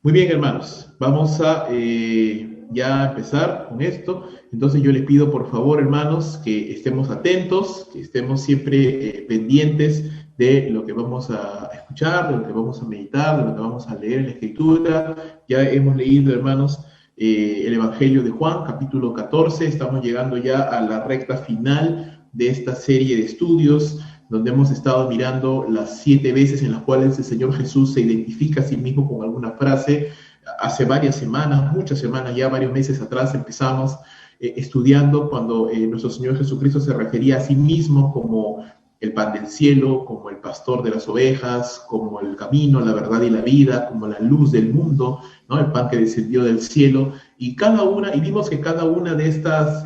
Muy bien, hermanos, vamos a ya empezar con esto. Entonces yo les pido, por favor, hermanos, que estemos atentos, que estemos siempre pendientes de lo que vamos a escuchar, de lo que vamos a meditar, de lo que vamos a leer en la Escritura. Ya hemos leído, hermanos, el Evangelio de Juan, capítulo 14. Estamos llegando ya a la recta final de esta serie de estudios donde hemos estado mirando las 7 veces en las cuales el Señor Jesús se identifica a sí mismo con alguna frase. Hace varias semanas, muchas semanas, ya varios meses atrás empezamos estudiando cuando nuestro Señor Jesucristo se refería a sí mismo como el pan del cielo, como el pastor de las ovejas, como el camino, la verdad y la vida, como la luz del mundo, ¿no? El pan que descendió del cielo. Y vimos que cada una de estas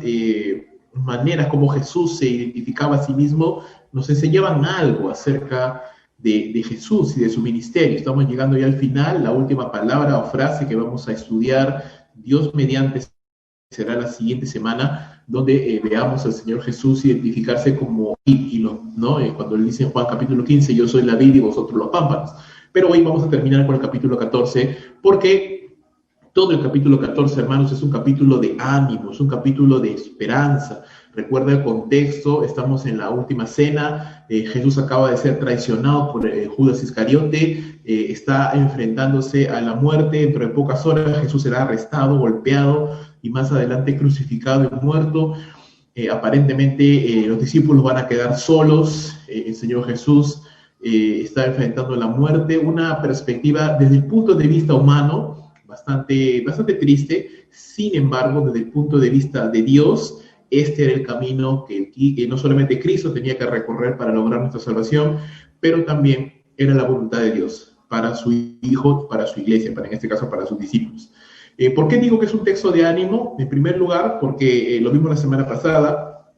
maneras como Jesús se identificaba a sí mismo nos enseñaban algo acerca de Jesús y de su ministerio. Estamos llegando ya al final, la última palabra o frase que vamos a estudiar, Dios mediante, será la siguiente semana, donde veamos al Señor Jesús identificarse como ¿no? Cuando él dice en Juan capítulo 15, yo soy la vid y vosotros los pámpanos. Pero hoy vamos a terminar con el capítulo 14, porque todo el capítulo 14, hermanos, es un capítulo de ánimo, es un capítulo de esperanza. Recuerda el contexto, estamos en la última cena, Jesús acaba de ser traicionado por Judas Iscariote, está enfrentándose a la muerte, dentro de pocas horas Jesús será arrestado, golpeado y más adelante crucificado y muerto. Aparentemente los discípulos van a quedar solos, el Señor Jesús está enfrentando la muerte, una perspectiva desde el punto de vista humano bastante triste. Sin embargo, desde el punto de vista de Dios, este era el camino que no solamente Cristo tenía que recorrer para lograr nuestra salvación, pero también era la voluntad de Dios para su Hijo, para su iglesia, en este caso para sus discípulos. ¿Por qué digo que es un texto de ánimo? En primer lugar, porque lo vimos la semana pasada,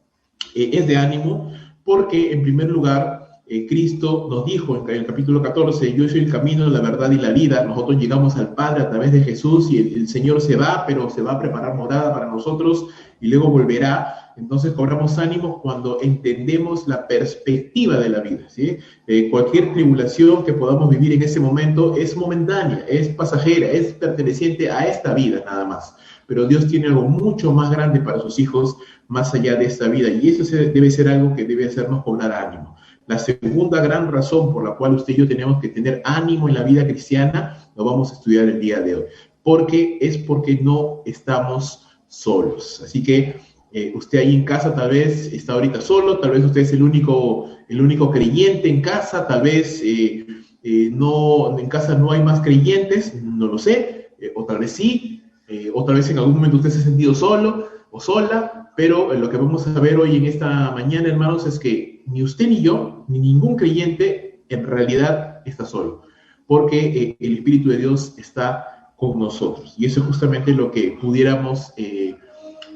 es de ánimo, porque en primer lugar, Cristo nos dijo en el capítulo 14, yo soy el camino, la verdad y la vida. Nosotros llegamos al Padre a través de Jesús y el Señor se va, pero se va a preparar morada para nosotros y luego volverá. Entonces cobramos ánimo cuando entendemos la perspectiva de la vida, ¿sí? Cualquier tribulación que podamos vivir en ese momento es momentánea, es pasajera, es perteneciente a esta vida nada más. Pero Dios tiene algo mucho más grande para sus hijos más allá de esta vida, y eso debe ser algo que debe hacernos cobrar ánimo. La segunda gran razón por la cual usted y yo tenemos que tener ánimo en la vida cristiana, lo vamos a estudiar el día de hoy, porque no estamos solos. Así que usted ahí en casa tal vez está ahorita solo, tal vez usted es el único creyente en casa, tal vez no, en casa no hay más creyentes, no lo sé, o tal vez sí, o tal vez en algún momento usted se ha sentido solo o sola, pero lo que vamos a ver hoy en esta mañana, hermanos, es que ni usted ni yo, ni ningún creyente en realidad está solo, porque el Espíritu de Dios está con nosotros. Y eso es justamente lo que pudiéramos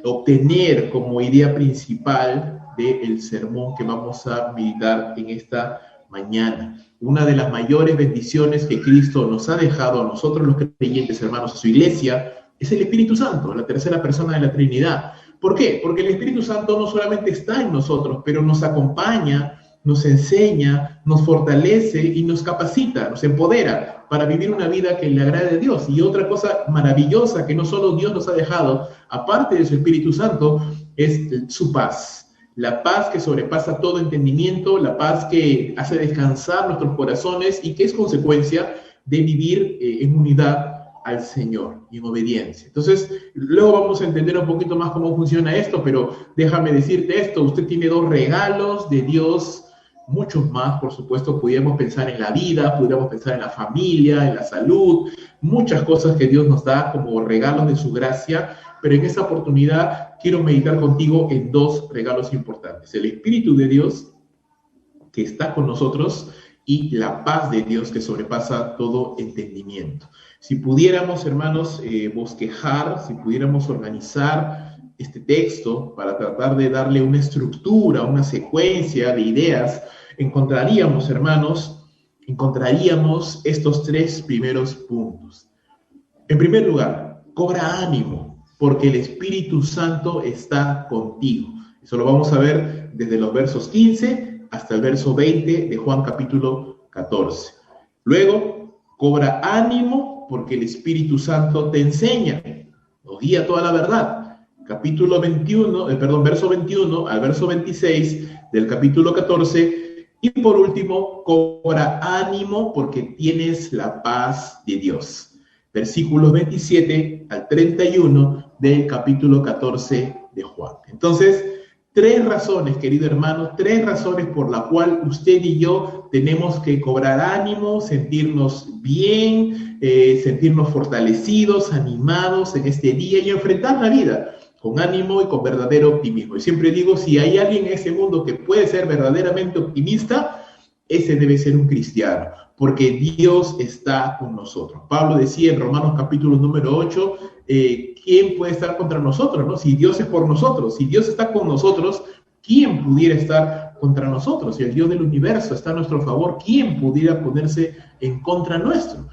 obtener como idea principal del sermón que vamos a meditar en esta mañana. Una de las mayores bendiciones que Cristo nos ha dejado a nosotros los creyentes, hermanos, a su iglesia, es el Espíritu Santo, la tercera persona de la Trinidad. ¿Por qué? Porque el Espíritu Santo no solamente está en nosotros, pero nos acompaña, nos enseña, nos fortalece y nos capacita, nos empodera para vivir una vida que le agrade a Dios. Y otra cosa maravillosa que no solo Dios nos ha dejado, aparte de su Espíritu Santo, es su paz. La paz que sobrepasa todo entendimiento, la paz que hace descansar nuestros corazones y que es consecuencia de vivir en unidad al Señor y en obediencia. Entonces, luego vamos a entender un poquito más cómo funciona esto, pero déjame decirte esto, usted tiene 2 regalos de Dios, muchos más, por supuesto. Pudiéramos pensar en la vida, pudiéramos pensar en la familia, en la salud, muchas cosas que Dios nos da como regalos de su gracia, pero en esta oportunidad quiero meditar contigo en 2 regalos importantes: el Espíritu de Dios que está con nosotros y la paz de Dios que sobrepasa todo entendimiento. Si pudiéramos, hermanos, bosquejar, si pudiéramos organizar este texto para tratar de darle una estructura, una secuencia de ideas, encontraríamos, hermanos, estos 3 primeros puntos. En primer lugar, cobra ánimo, porque el Espíritu Santo está contigo. Eso lo vamos a ver desde los versos 15 hasta el verso 20 de Juan capítulo 14. Luego, cobra ánimo ánimo porque el Espíritu Santo te enseña, nos guía toda la verdad. Capítulo 21, verso 21 al verso 26 del capítulo 14. Y por último, cobra ánimo porque tienes la paz de Dios. Versículos 27 al 31 del capítulo 14 de Juan. Entonces, 3 razones, querido hermano, 3 razones por la cual usted y yo tenemos que cobrar ánimo, sentirnos bien, sentirnos fortalecidos, animados en este día y enfrentar la vida con ánimo y con verdadero optimismo. Y siempre digo, si hay alguien en este mundo que puede ser verdaderamente optimista, ese debe ser un cristiano, porque Dios está con nosotros. Pablo decía en Romanos capítulo número 8, ¿quién puede estar contra nosotros, no? Si Dios es por nosotros, si Dios está con nosotros, ¿quién pudiera estar contra nosotros? Si el Dios del universo está a nuestro favor, ¿quién pudiera ponerse en contra nuestro?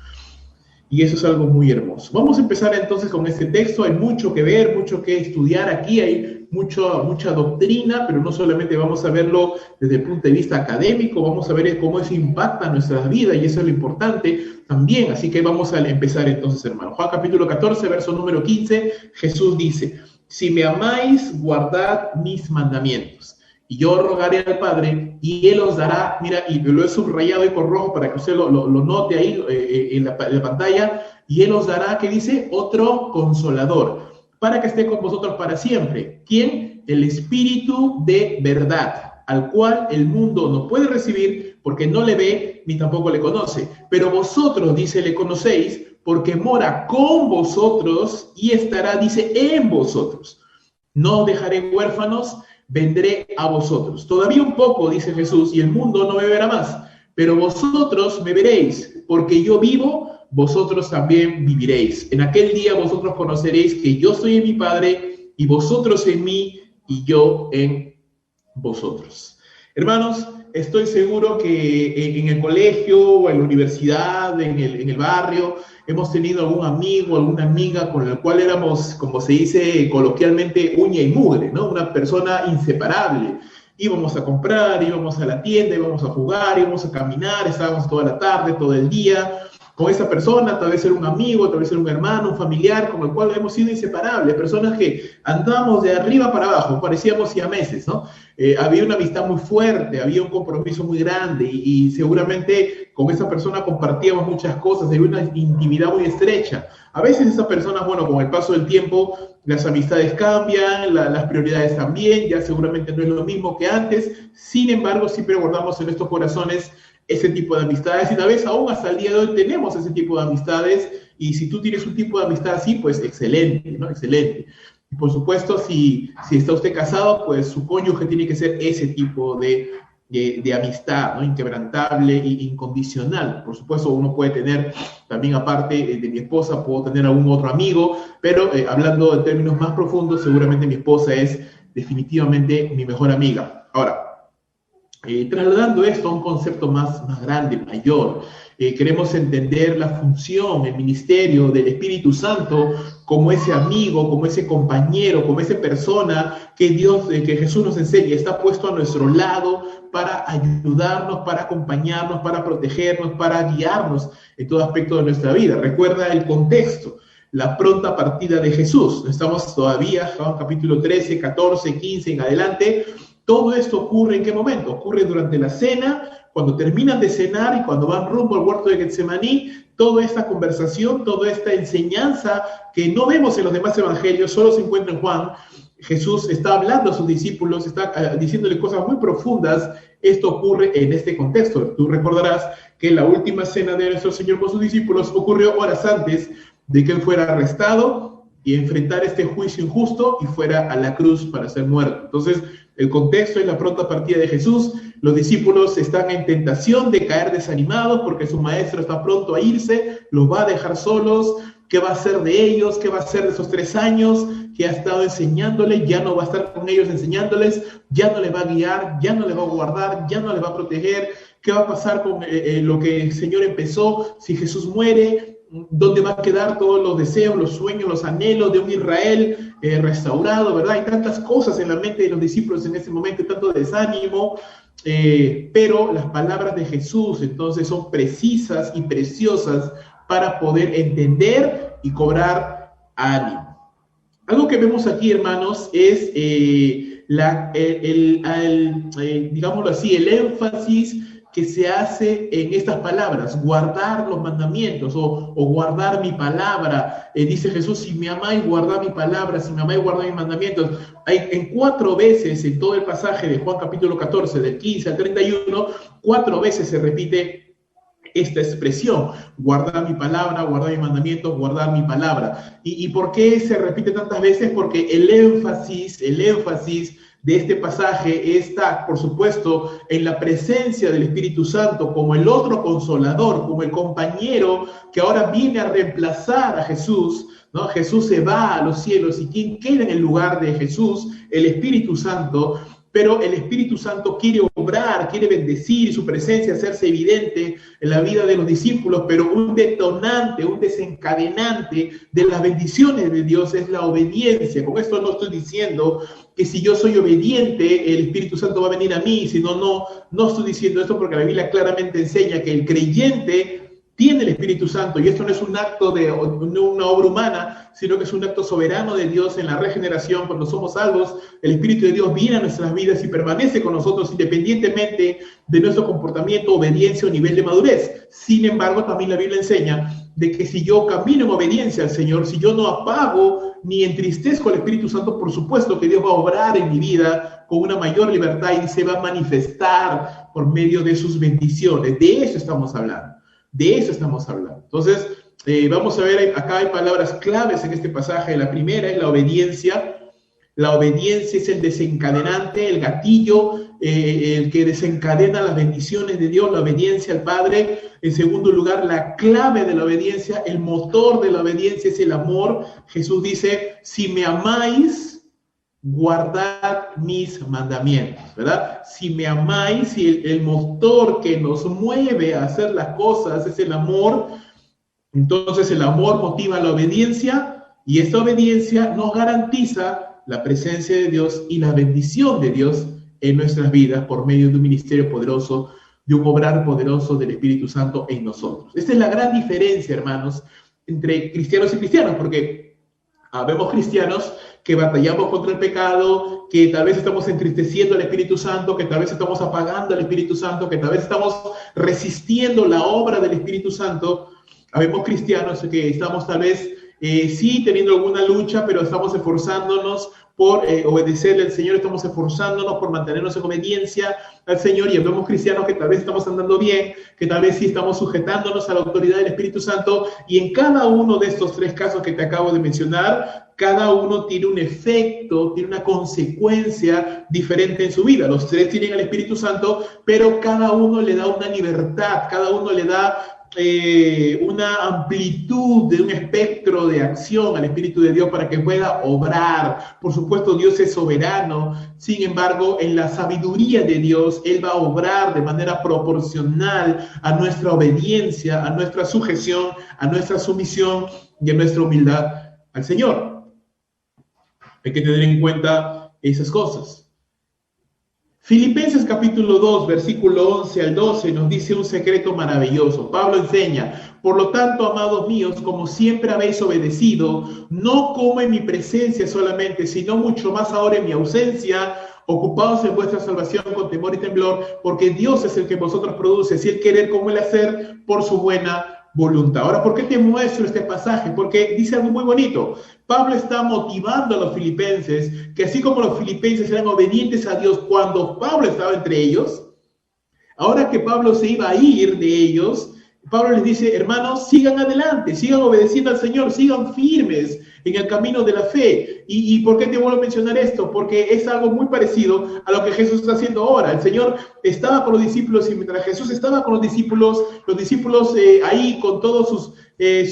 Y eso es algo muy hermoso. Vamos a empezar entonces con este texto. Hay mucho que ver, mucho que estudiar aquí. Hay mucha doctrina, pero no solamente vamos a verlo desde el punto de vista académico, vamos a ver cómo eso impacta nuestras vidas, y eso es lo importante también. Así que vamos a empezar entonces, hermano. Juan capítulo 14, verso número 15, Jesús dice: si me amáis, guardad mis mandamientos. Y yo rogaré al Padre, y Él os dará, mira, y lo he subrayado ahí con rojo para que usted lo note ahí en la pantalla, y Él os dará, ¿qué dice? Otro consolador, para que esté con vosotros para siempre. ¿Quién? El Espíritu de verdad, al cual el mundo no puede recibir, porque no le ve, ni tampoco le conoce. Pero vosotros, dice, le conocéis, porque mora con vosotros, y estará, dice, en vosotros. No os dejaré huérfanos, vendré a vosotros. Todavía un poco, dice Jesús, y el mundo no me verá más, pero vosotros me veréis, porque yo vivo, vosotros también viviréis. En aquel día vosotros conoceréis que yo soy en mi Padre, y vosotros en mí, y yo en vosotros. Hermanos, estoy seguro que en el colegio, o en la universidad, en el barrio, hemos tenido algún amigo, alguna amiga con el cual éramos, como se dice coloquialmente, uña y mugre, ¿no? Una persona inseparable. Íbamos a comprar, íbamos a la tienda, íbamos a jugar, íbamos a caminar, estábamos toda la tarde, todo el día con esa persona. Tal vez era un amigo, tal vez era un hermano, un familiar, con el cual hemos sido inseparables, personas que andábamos de arriba para abajo, parecíamos siameses, ¿no? Había una amistad muy fuerte, había un compromiso muy grande, y seguramente con esa persona compartíamos muchas cosas, había una intimidad muy estrecha. A veces esas personas, bueno, con el paso del tiempo, las amistades cambian, las prioridades también, ya seguramente no es lo mismo que antes. Sin embargo, siempre guardamos en nuestros corazones ese tipo de amistades, y tal vez aún hasta el día de hoy tenemos ese tipo de amistades. Y si tú tienes un tipo de amistad así, pues excelente, ¿no? Excelente. Y por supuesto, si está usted casado, pues su cónyuge tiene que ser ese tipo de amistad, ¿no? Inquebrantable e incondicional. Por supuesto, uno puede tener también, aparte de mi esposa, puedo tener algún otro amigo, pero hablando en términos más profundos, seguramente mi esposa es definitivamente mi mejor amiga. Ahora, trasladando esto a un concepto más grande, mayor, queremos entender la función, el ministerio del Espíritu Santo como ese amigo, como ese compañero, como esa persona que Dios, que Jesús nos enseña, está puesto a nuestro lado para ayudarnos, para acompañarnos, para protegernos, para guiarnos en todo aspecto de nuestra vida. Recuerda el contexto, la pronta partida de Jesús. Estamos todavía, Juan capítulo 13, 14, 15 en adelante. Todo esto ocurre ¿en qué momento? Ocurre durante la cena, cuando terminan de cenar y cuando van rumbo al huerto de Getsemaní. Toda esta conversación, toda esta enseñanza que no vemos en los demás evangelios, solo se encuentra en Juan. Jesús está hablando a sus discípulos, está diciéndole cosas muy profundas. Esto ocurre en este contexto. Tú recordarás que la última cena de nuestro Señor con sus discípulos ocurrió horas antes de que Él fuera arrestado y enfrentar este juicio injusto y fuera a la cruz para ser muerto. Entonces, el contexto es la pronta partida de Jesús. Los discípulos están en tentación de caer desanimados porque su maestro está pronto a irse, los va a dejar solos. ¿Qué va a hacer de ellos? ¿Qué va a hacer de esos 3 años que ha estado enseñándoles? Ya no va a estar con ellos enseñándoles, ya no les va a guiar, ya no les va a guardar, ya no les va a proteger. ¿Qué va a pasar con lo que el Señor empezó si Jesús muere? ¿Dónde va a quedar todos los deseos, los sueños, los anhelos de un Israel restaurado, verdad? Hay tantas cosas en la mente de los discípulos en ese momento, tanto desánimo, pero las palabras de Jesús entonces son precisas y preciosas para poder entender y cobrar ánimo. Algo que vemos aquí, hermanos, es digámoslo así, el énfasis que se hace en estas palabras: guardar los mandamientos o guardar mi palabra. Dice Jesús: si me amáis, guardad mi palabra; si me amáis, guardad mis mandamientos. En 4 veces en todo el pasaje de Juan capítulo 14, del 15 al 31, 4 veces se repite esta expresión: guardar mi palabra, guardar mis mandamientos, guardar mi palabra. ¿Y por qué se repite tantas veces? Porque el énfasis de este pasaje está, por supuesto, en la presencia del Espíritu Santo como el otro consolador, como el compañero que ahora viene a reemplazar a Jesús, ¿no? Jesús se va a los cielos, y ¿quién queda en el lugar de Jesús? El Espíritu Santo. Pero el Espíritu Santo quiere obrar, quiere bendecir, y su presencia hacerse evidente en la vida de los discípulos, pero un detonante, un desencadenante de las bendiciones de Dios es la obediencia. Con esto no estoy diciendo que si yo soy obediente, el Espíritu Santo va a venir a mí, sino no estoy diciendo esto, porque la Biblia claramente enseña que el creyente tiene el Espíritu Santo, y esto no es un acto de una obra humana, sino que es un acto soberano de Dios en la regeneración. Cuando somos salvos, el Espíritu de Dios viene a nuestras vidas y permanece con nosotros independientemente de nuestro comportamiento, obediencia o nivel de madurez. Sin embargo, también la Biblia enseña de que si yo camino en obediencia al Señor, si yo no apago ni entristezco al Espíritu Santo, por supuesto que Dios va a obrar en mi vida con una mayor libertad y se va a manifestar por medio de sus bendiciones. De eso estamos hablando. De eso estamos hablando. Entonces, vamos a ver, acá hay palabras claves en este pasaje. La primera es la obediencia. La obediencia es el desencadenante, el gatillo, el que desencadena las bendiciones de Dios, la obediencia al Padre. En segundo lugar, la clave de la obediencia, el motor de la obediencia es el amor. Jesús dice: si me amáis, guardad mis mandamientos, ¿verdad? Si me amáis, si el motor que nos mueve a hacer las cosas es el amor, entonces el amor motiva la obediencia, y esta obediencia nos garantiza la presencia de Dios y la bendición de Dios en nuestras vidas por medio de un ministerio poderoso, de un obrar poderoso del Espíritu Santo en nosotros. Esta es la gran diferencia, hermanos, entre cristianos y cristianos, porque vemos cristianos que batallamos contra el pecado, que tal vez estamos entristeciendo al Espíritu Santo, que tal vez estamos apagando al Espíritu Santo, que tal vez estamos resistiendo la obra del Espíritu Santo. Habemos cristianos que estamos tal vez sí teniendo alguna lucha, pero estamos esforzándonos por obedecerle al Señor, estamos esforzándonos por mantenernos en obediencia al Señor, y vemos cristianos que tal vez estamos andando bien, que tal vez sí estamos sujetándonos a la autoridad del Espíritu Santo, y en cada uno de estos 3 casos que te acabo de mencionar, cada uno tiene un efecto, tiene una consecuencia diferente en su vida. Los 3 tienen al Espíritu Santo, pero cada uno le da una libertad, cada uno le da una amplitud de un espectro de acción al Espíritu de Dios para que pueda obrar. Por supuesto, Dios es soberano, sin embargo, en la sabiduría de Dios, Él va a obrar de manera proporcional a nuestra obediencia, a nuestra sujeción, a nuestra sumisión y a nuestra humildad al Señor. Hay que tener en cuenta esas cosas. Filipenses capítulo 2, versículo 11 al 12 nos dice un secreto maravilloso. Pablo enseña: por lo tanto, amados míos, como siempre habéis obedecido, no como en mi presencia solamente, sino mucho más ahora en mi ausencia, ocupados en vuestra salvación con temor y temblor, porque Dios es el que vosotros produce, así el querer como el hacer, por su buena voluntad. Ahora, ¿por qué te muestro este pasaje? Porque dice algo muy bonito. Pablo está motivando a los filipenses, que así como los filipenses eran obedientes a Dios cuando Pablo estaba entre ellos, ahora que Pablo se iba a ir de ellos, Pablo les dice: hermanos, sigan adelante, sigan obedeciendo al Señor, sigan firmes en el camino de la fe. ¿Y por qué te vuelvo a mencionar esto? Porque es algo muy parecido a lo que Jesús está haciendo ahora. El Señor estaba con los discípulos, y mientras Jesús estaba con los discípulos ahí con todos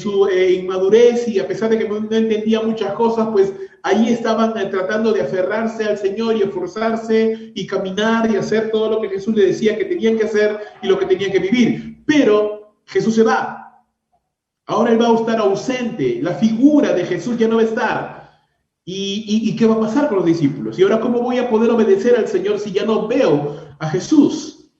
su inmadurez, y a pesar de que no entendía muchas cosas, pues ahí estaban tratando de aferrarse al Señor y esforzarse y caminar y hacer todo lo que Jesús le decía que tenían que hacer y lo que tenían que vivir. Pero Jesús se va. Ahora Él va a estar ausente. La figura de Jesús ya no va a estar. ¿Y qué va a pasar con los discípulos? ¿Y ahora cómo voy a poder obedecer al Señor si ya no veo a Jesús?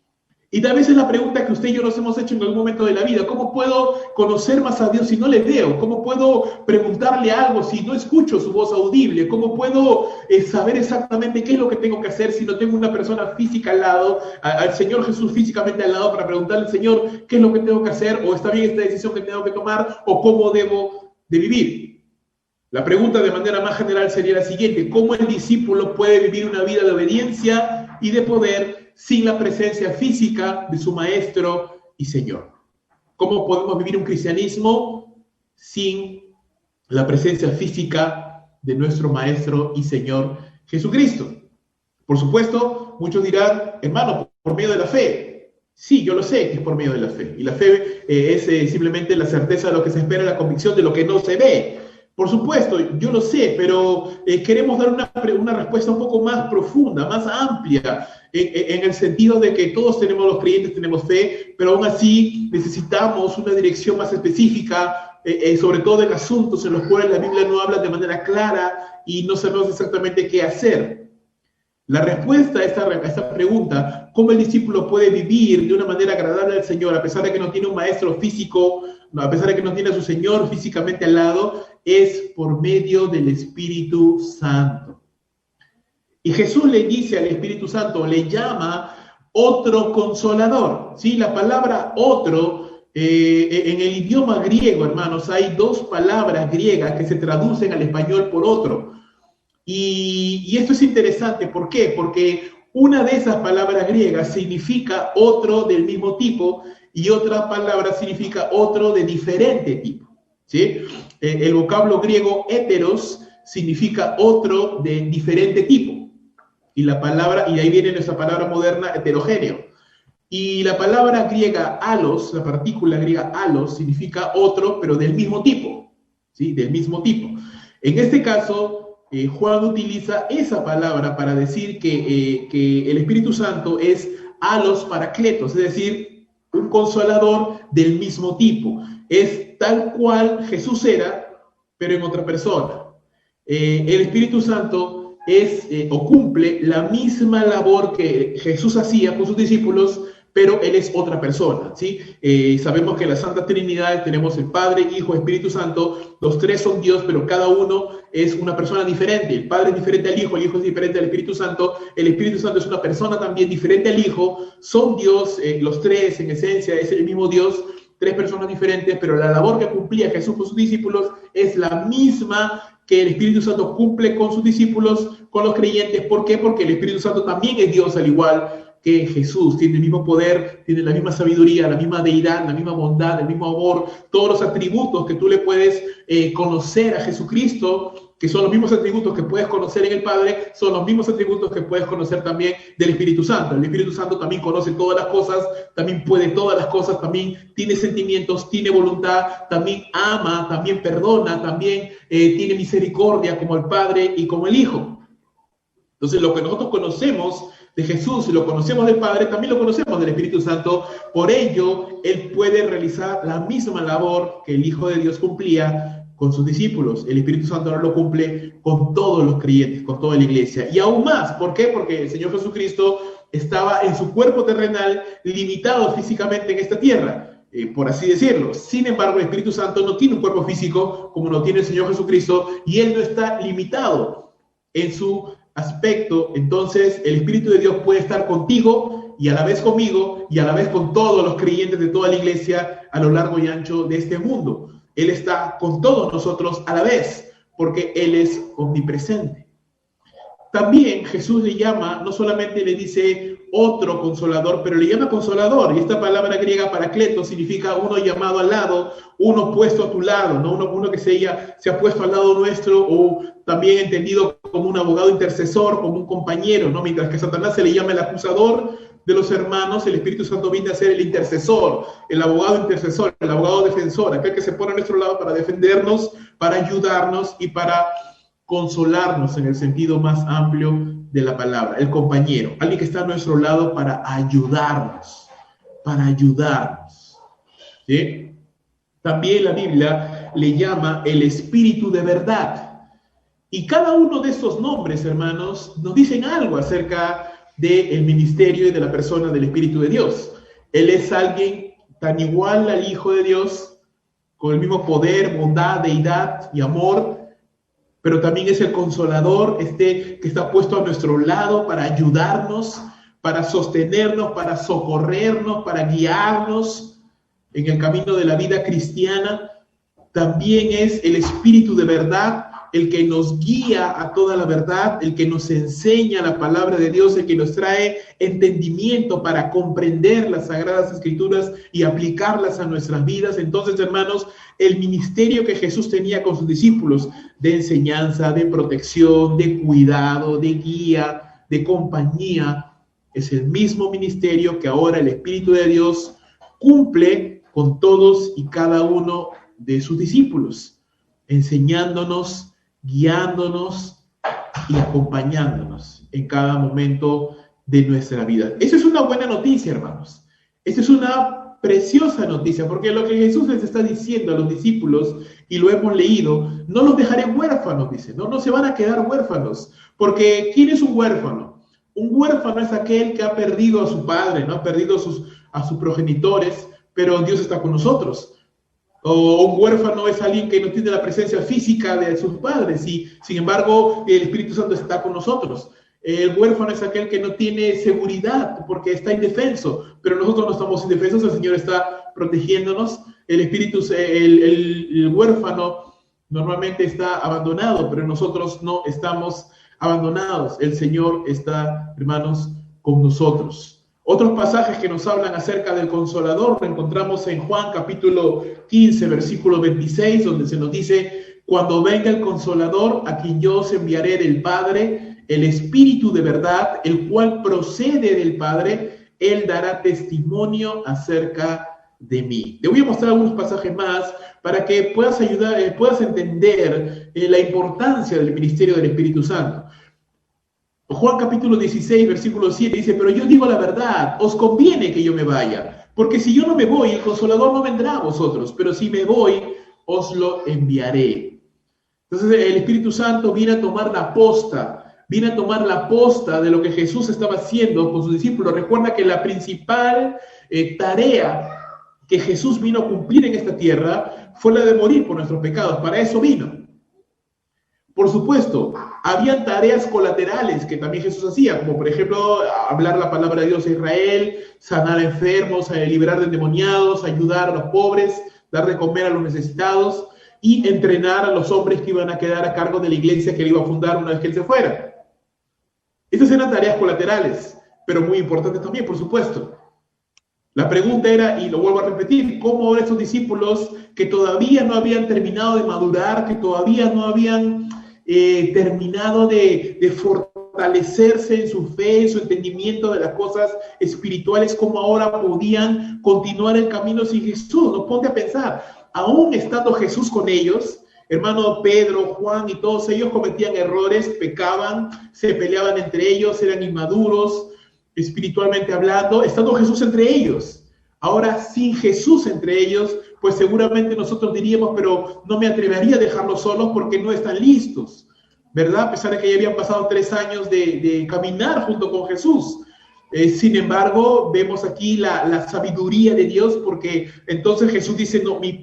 Y tal vez es la pregunta que usted y yo nos hemos hecho en algún momento de la vida. ¿Cómo puedo conocer más a Dios si no le veo? ¿Cómo puedo preguntarle algo si no escucho su voz audible? ¿Cómo puedo saber exactamente qué es lo que tengo que hacer si no tengo una persona física al lado, al Señor Jesús físicamente al lado para preguntarle al Señor qué es lo que tengo que hacer? ¿O está bien esta decisión que tengo que tomar? ¿O cómo debo de vivir? La pregunta de manera más general sería la siguiente: ¿cómo el discípulo puede vivir una vida de obediencia y de poder sin la presencia física de su Maestro y Señor? ¿Cómo podemos vivir un cristianismo sin la presencia física de nuestro Maestro y Señor Jesucristo? Por supuesto, muchos dirán, hermano, por medio de la fe. Sí, yo lo sé que es por medio de la fe. Y la fe es simplemente la certeza de lo que se espera, la convicción de lo que no se ve. Por supuesto, yo lo sé, pero queremos dar una respuesta un poco más profunda, más amplia, en el sentido de que todos los creyentes tenemos fe, pero aún así necesitamos una dirección más específica, sobre todo en asuntos en los cuales la Biblia no habla de manera clara y no sabemos exactamente qué hacer. La respuesta a esta pregunta, ¿cómo el discípulo puede vivir de una manera agradable al Señor a pesar de que no tiene un maestro físico, a pesar de que no tiene a su Señor físicamente al lado? Es por medio del Espíritu Santo. Y Jesús le dice al Espíritu Santo, le llama otro consolador. ¿Sí? La palabra otro, en el idioma griego, hermanos, hay dos palabras griegas que se traducen al español por otro. Y esto es interesante, ¿por qué? Porque una de esas palabras griegas significa otro del mismo tipo y otra palabra significa otro de diferente tipo, ¿sí? El vocablo griego heteros significa otro de diferente tipo. Y ahí viene nuestra palabra moderna heterogéneo. Y la palabra griega alos, la partícula griega alos, significa otro, pero del mismo tipo, ¿sí? Del mismo tipo. En este caso, Juan utiliza esa palabra para decir que el Espíritu Santo es alos paracletos, es decir, un consolador del mismo tipo. Es tal cual Jesús era, pero en otra persona. El Espíritu Santo cumple la misma labor que Jesús hacía con sus discípulos, pero Él es otra persona, ¿sí? Sabemos que en la Santa Trinidad tenemos el Padre, Hijo, Espíritu Santo. Los tres son Dios, pero cada uno es una persona diferente. El Padre es diferente al Hijo, el Hijo es diferente al Espíritu Santo. El Espíritu Santo es una persona también diferente al Hijo. Son Dios, los tres en esencia es el mismo Dios, tres personas diferentes, pero la labor que cumplía Jesús con sus discípulos es la misma que el Espíritu Santo cumple con sus discípulos, con los creyentes. ¿Por qué? Porque el Espíritu Santo también es Dios al igual que Jesús, tiene el mismo poder, tiene la misma sabiduría, la misma deidad, la misma bondad, el mismo amor, todos los atributos que tú le puedes conocer a Jesucristo, que son los mismos atributos que puedes conocer en el Padre, son los mismos atributos que puedes conocer también del Espíritu Santo. El Espíritu Santo también conoce todas las cosas, también puede todas las cosas, también tiene sentimientos, tiene voluntad, también ama, también perdona, también tiene misericordia como el Padre y como el Hijo. Entonces, lo que nosotros conocemos de Jesús y lo conocemos del Padre, también lo conocemos del Espíritu Santo. Por ello, Él puede realizar la misma labor que el Hijo de Dios cumplía con sus discípulos. El Espíritu Santo ahora lo cumple con todos los creyentes, con toda la iglesia. Y aún más, ¿por qué? Porque el Señor Jesucristo estaba en su cuerpo terrenal limitado físicamente en esta tierra, por así decirlo. Sin embargo, el Espíritu Santo no tiene un cuerpo físico como lo tiene el Señor Jesucristo, y Él no está limitado en su aspecto. Entonces el Espíritu de Dios puede estar contigo y a la vez conmigo y a la vez con todos los creyentes de toda la iglesia a lo largo y ancho de este mundo. Él está con todos nosotros a la vez porque Él es omnipresente. También Jesús le llama, no solamente le dice otro consolador, pero le llama consolador. Y esta palabra griega paracleto significa uno llamado al lado, uno puesto a tu lado, ¿no? Uno que se ha puesto al lado nuestro, o también entendido como un abogado intercesor, como un compañero, ¿no? Mientras que a Satanás se le llama el acusador de los hermanos, el Espíritu Santo viene a ser el intercesor, el abogado intercesor, el abogado defensor, aquel que se pone a nuestro lado para defendernos, para ayudarnos y para consolarnos en el sentido más amplio de la palabra, el compañero, alguien que está a nuestro lado para ayudarnos, ¿sí? También la Biblia le llama el Espíritu de verdad. Y cada uno de estos nombres, hermanos, nos dicen algo acerca del ministerio y de la persona del Espíritu de Dios. Él es alguien tan igual al Hijo de Dios, con el mismo poder, bondad, deidad y amor, pero también es el Consolador, que está puesto a nuestro lado para ayudarnos, para sostenernos, para socorrernos, para guiarnos en el camino de la vida cristiana. También es el Espíritu de verdad, el que nos guía a toda la verdad, el que nos enseña la palabra de Dios, el que nos trae entendimiento para comprender las Sagradas Escrituras y aplicarlas a nuestras vidas. Entonces, hermanos, el ministerio que Jesús tenía con sus discípulos, de enseñanza, de protección, de cuidado, de guía, de compañía, es el mismo ministerio que ahora el Espíritu de Dios cumple con todos y cada uno de sus discípulos, enseñándonos, guiándonos y acompañándonos en cada momento de nuestra vida. Eso es una buena noticia, hermanos. Esa es una preciosa noticia, porque lo que Jesús les está diciendo a los discípulos, y lo hemos leído, no los dejaré huérfanos, dice, no se van a quedar huérfanos, porque ¿quién es un huérfano? Un huérfano es aquel que ha perdido a su padre, ¿no? Ha perdido a sus progenitores, pero Dios está con nosotros. O un huérfano es alguien que no tiene la presencia física de sus padres y, sin embargo, el Espíritu Santo está con nosotros. El huérfano es aquel que no tiene seguridad porque está indefenso, pero nosotros no estamos indefensos, el Señor está protegiéndonos. El huérfano normalmente está abandonado, pero nosotros no estamos abandonados. El Señor está, hermanos, con nosotros. Otros pasajes que nos hablan acerca del Consolador lo encontramos en Juan capítulo 15, versículo 26, donde se nos dice: cuando venga el Consolador, a quien yo os enviaré del Padre, el Espíritu de verdad, el cual procede del Padre, Él dará testimonio acerca de mí. Te voy a mostrar algunos pasajes más para que puedas entender la importancia del ministerio del Espíritu Santo. Juan capítulo 16, versículo 7 dice: pero yo digo la verdad, os conviene que yo me vaya, porque si yo no me voy, el Consolador no vendrá a vosotros, pero si me voy, os lo enviaré. Entonces el Espíritu Santo viene a tomar la posta de lo que Jesús estaba haciendo con sus discípulos. Recuerda que la principal tarea que Jesús vino a cumplir en esta tierra fue la de morir por nuestros pecados. Para eso vino. Por supuesto, habían tareas colaterales que también Jesús hacía, como por ejemplo hablar la palabra de Dios a Israel, sanar a enfermos, liberar de endemoniados, ayudar a los pobres, dar de comer a los necesitados y entrenar a los hombres que iban a quedar a cargo de la iglesia que él iba a fundar una vez que él se fuera. Estas eran tareas colaterales, pero muy importantes también, por supuesto. La pregunta era, y lo vuelvo a repetir, ¿cómo ahora esos discípulos que todavía no habían terminado de madurar, que todavía no habían terminado de fortalecerse en su fe, en su entendimiento de las cosas espirituales, cómo ahora podían continuar el camino sin Jesús? Nos ponte a pensar, aún estando Jesús con ellos, hermano Pedro, Juan y todos ellos cometían errores, pecaban, se peleaban entre ellos, eran inmaduros, espiritualmente hablando, estando Jesús entre ellos. Ahora, sin Jesús entre ellos, pues seguramente nosotros diríamos, pero no me atrevería a dejarlos solos porque no están listos, ¿verdad? A pesar de que ya habían pasado 3 años de caminar junto con Jesús. Sin embargo, vemos aquí la sabiduría de Dios, porque entonces Jesús dice: no, mi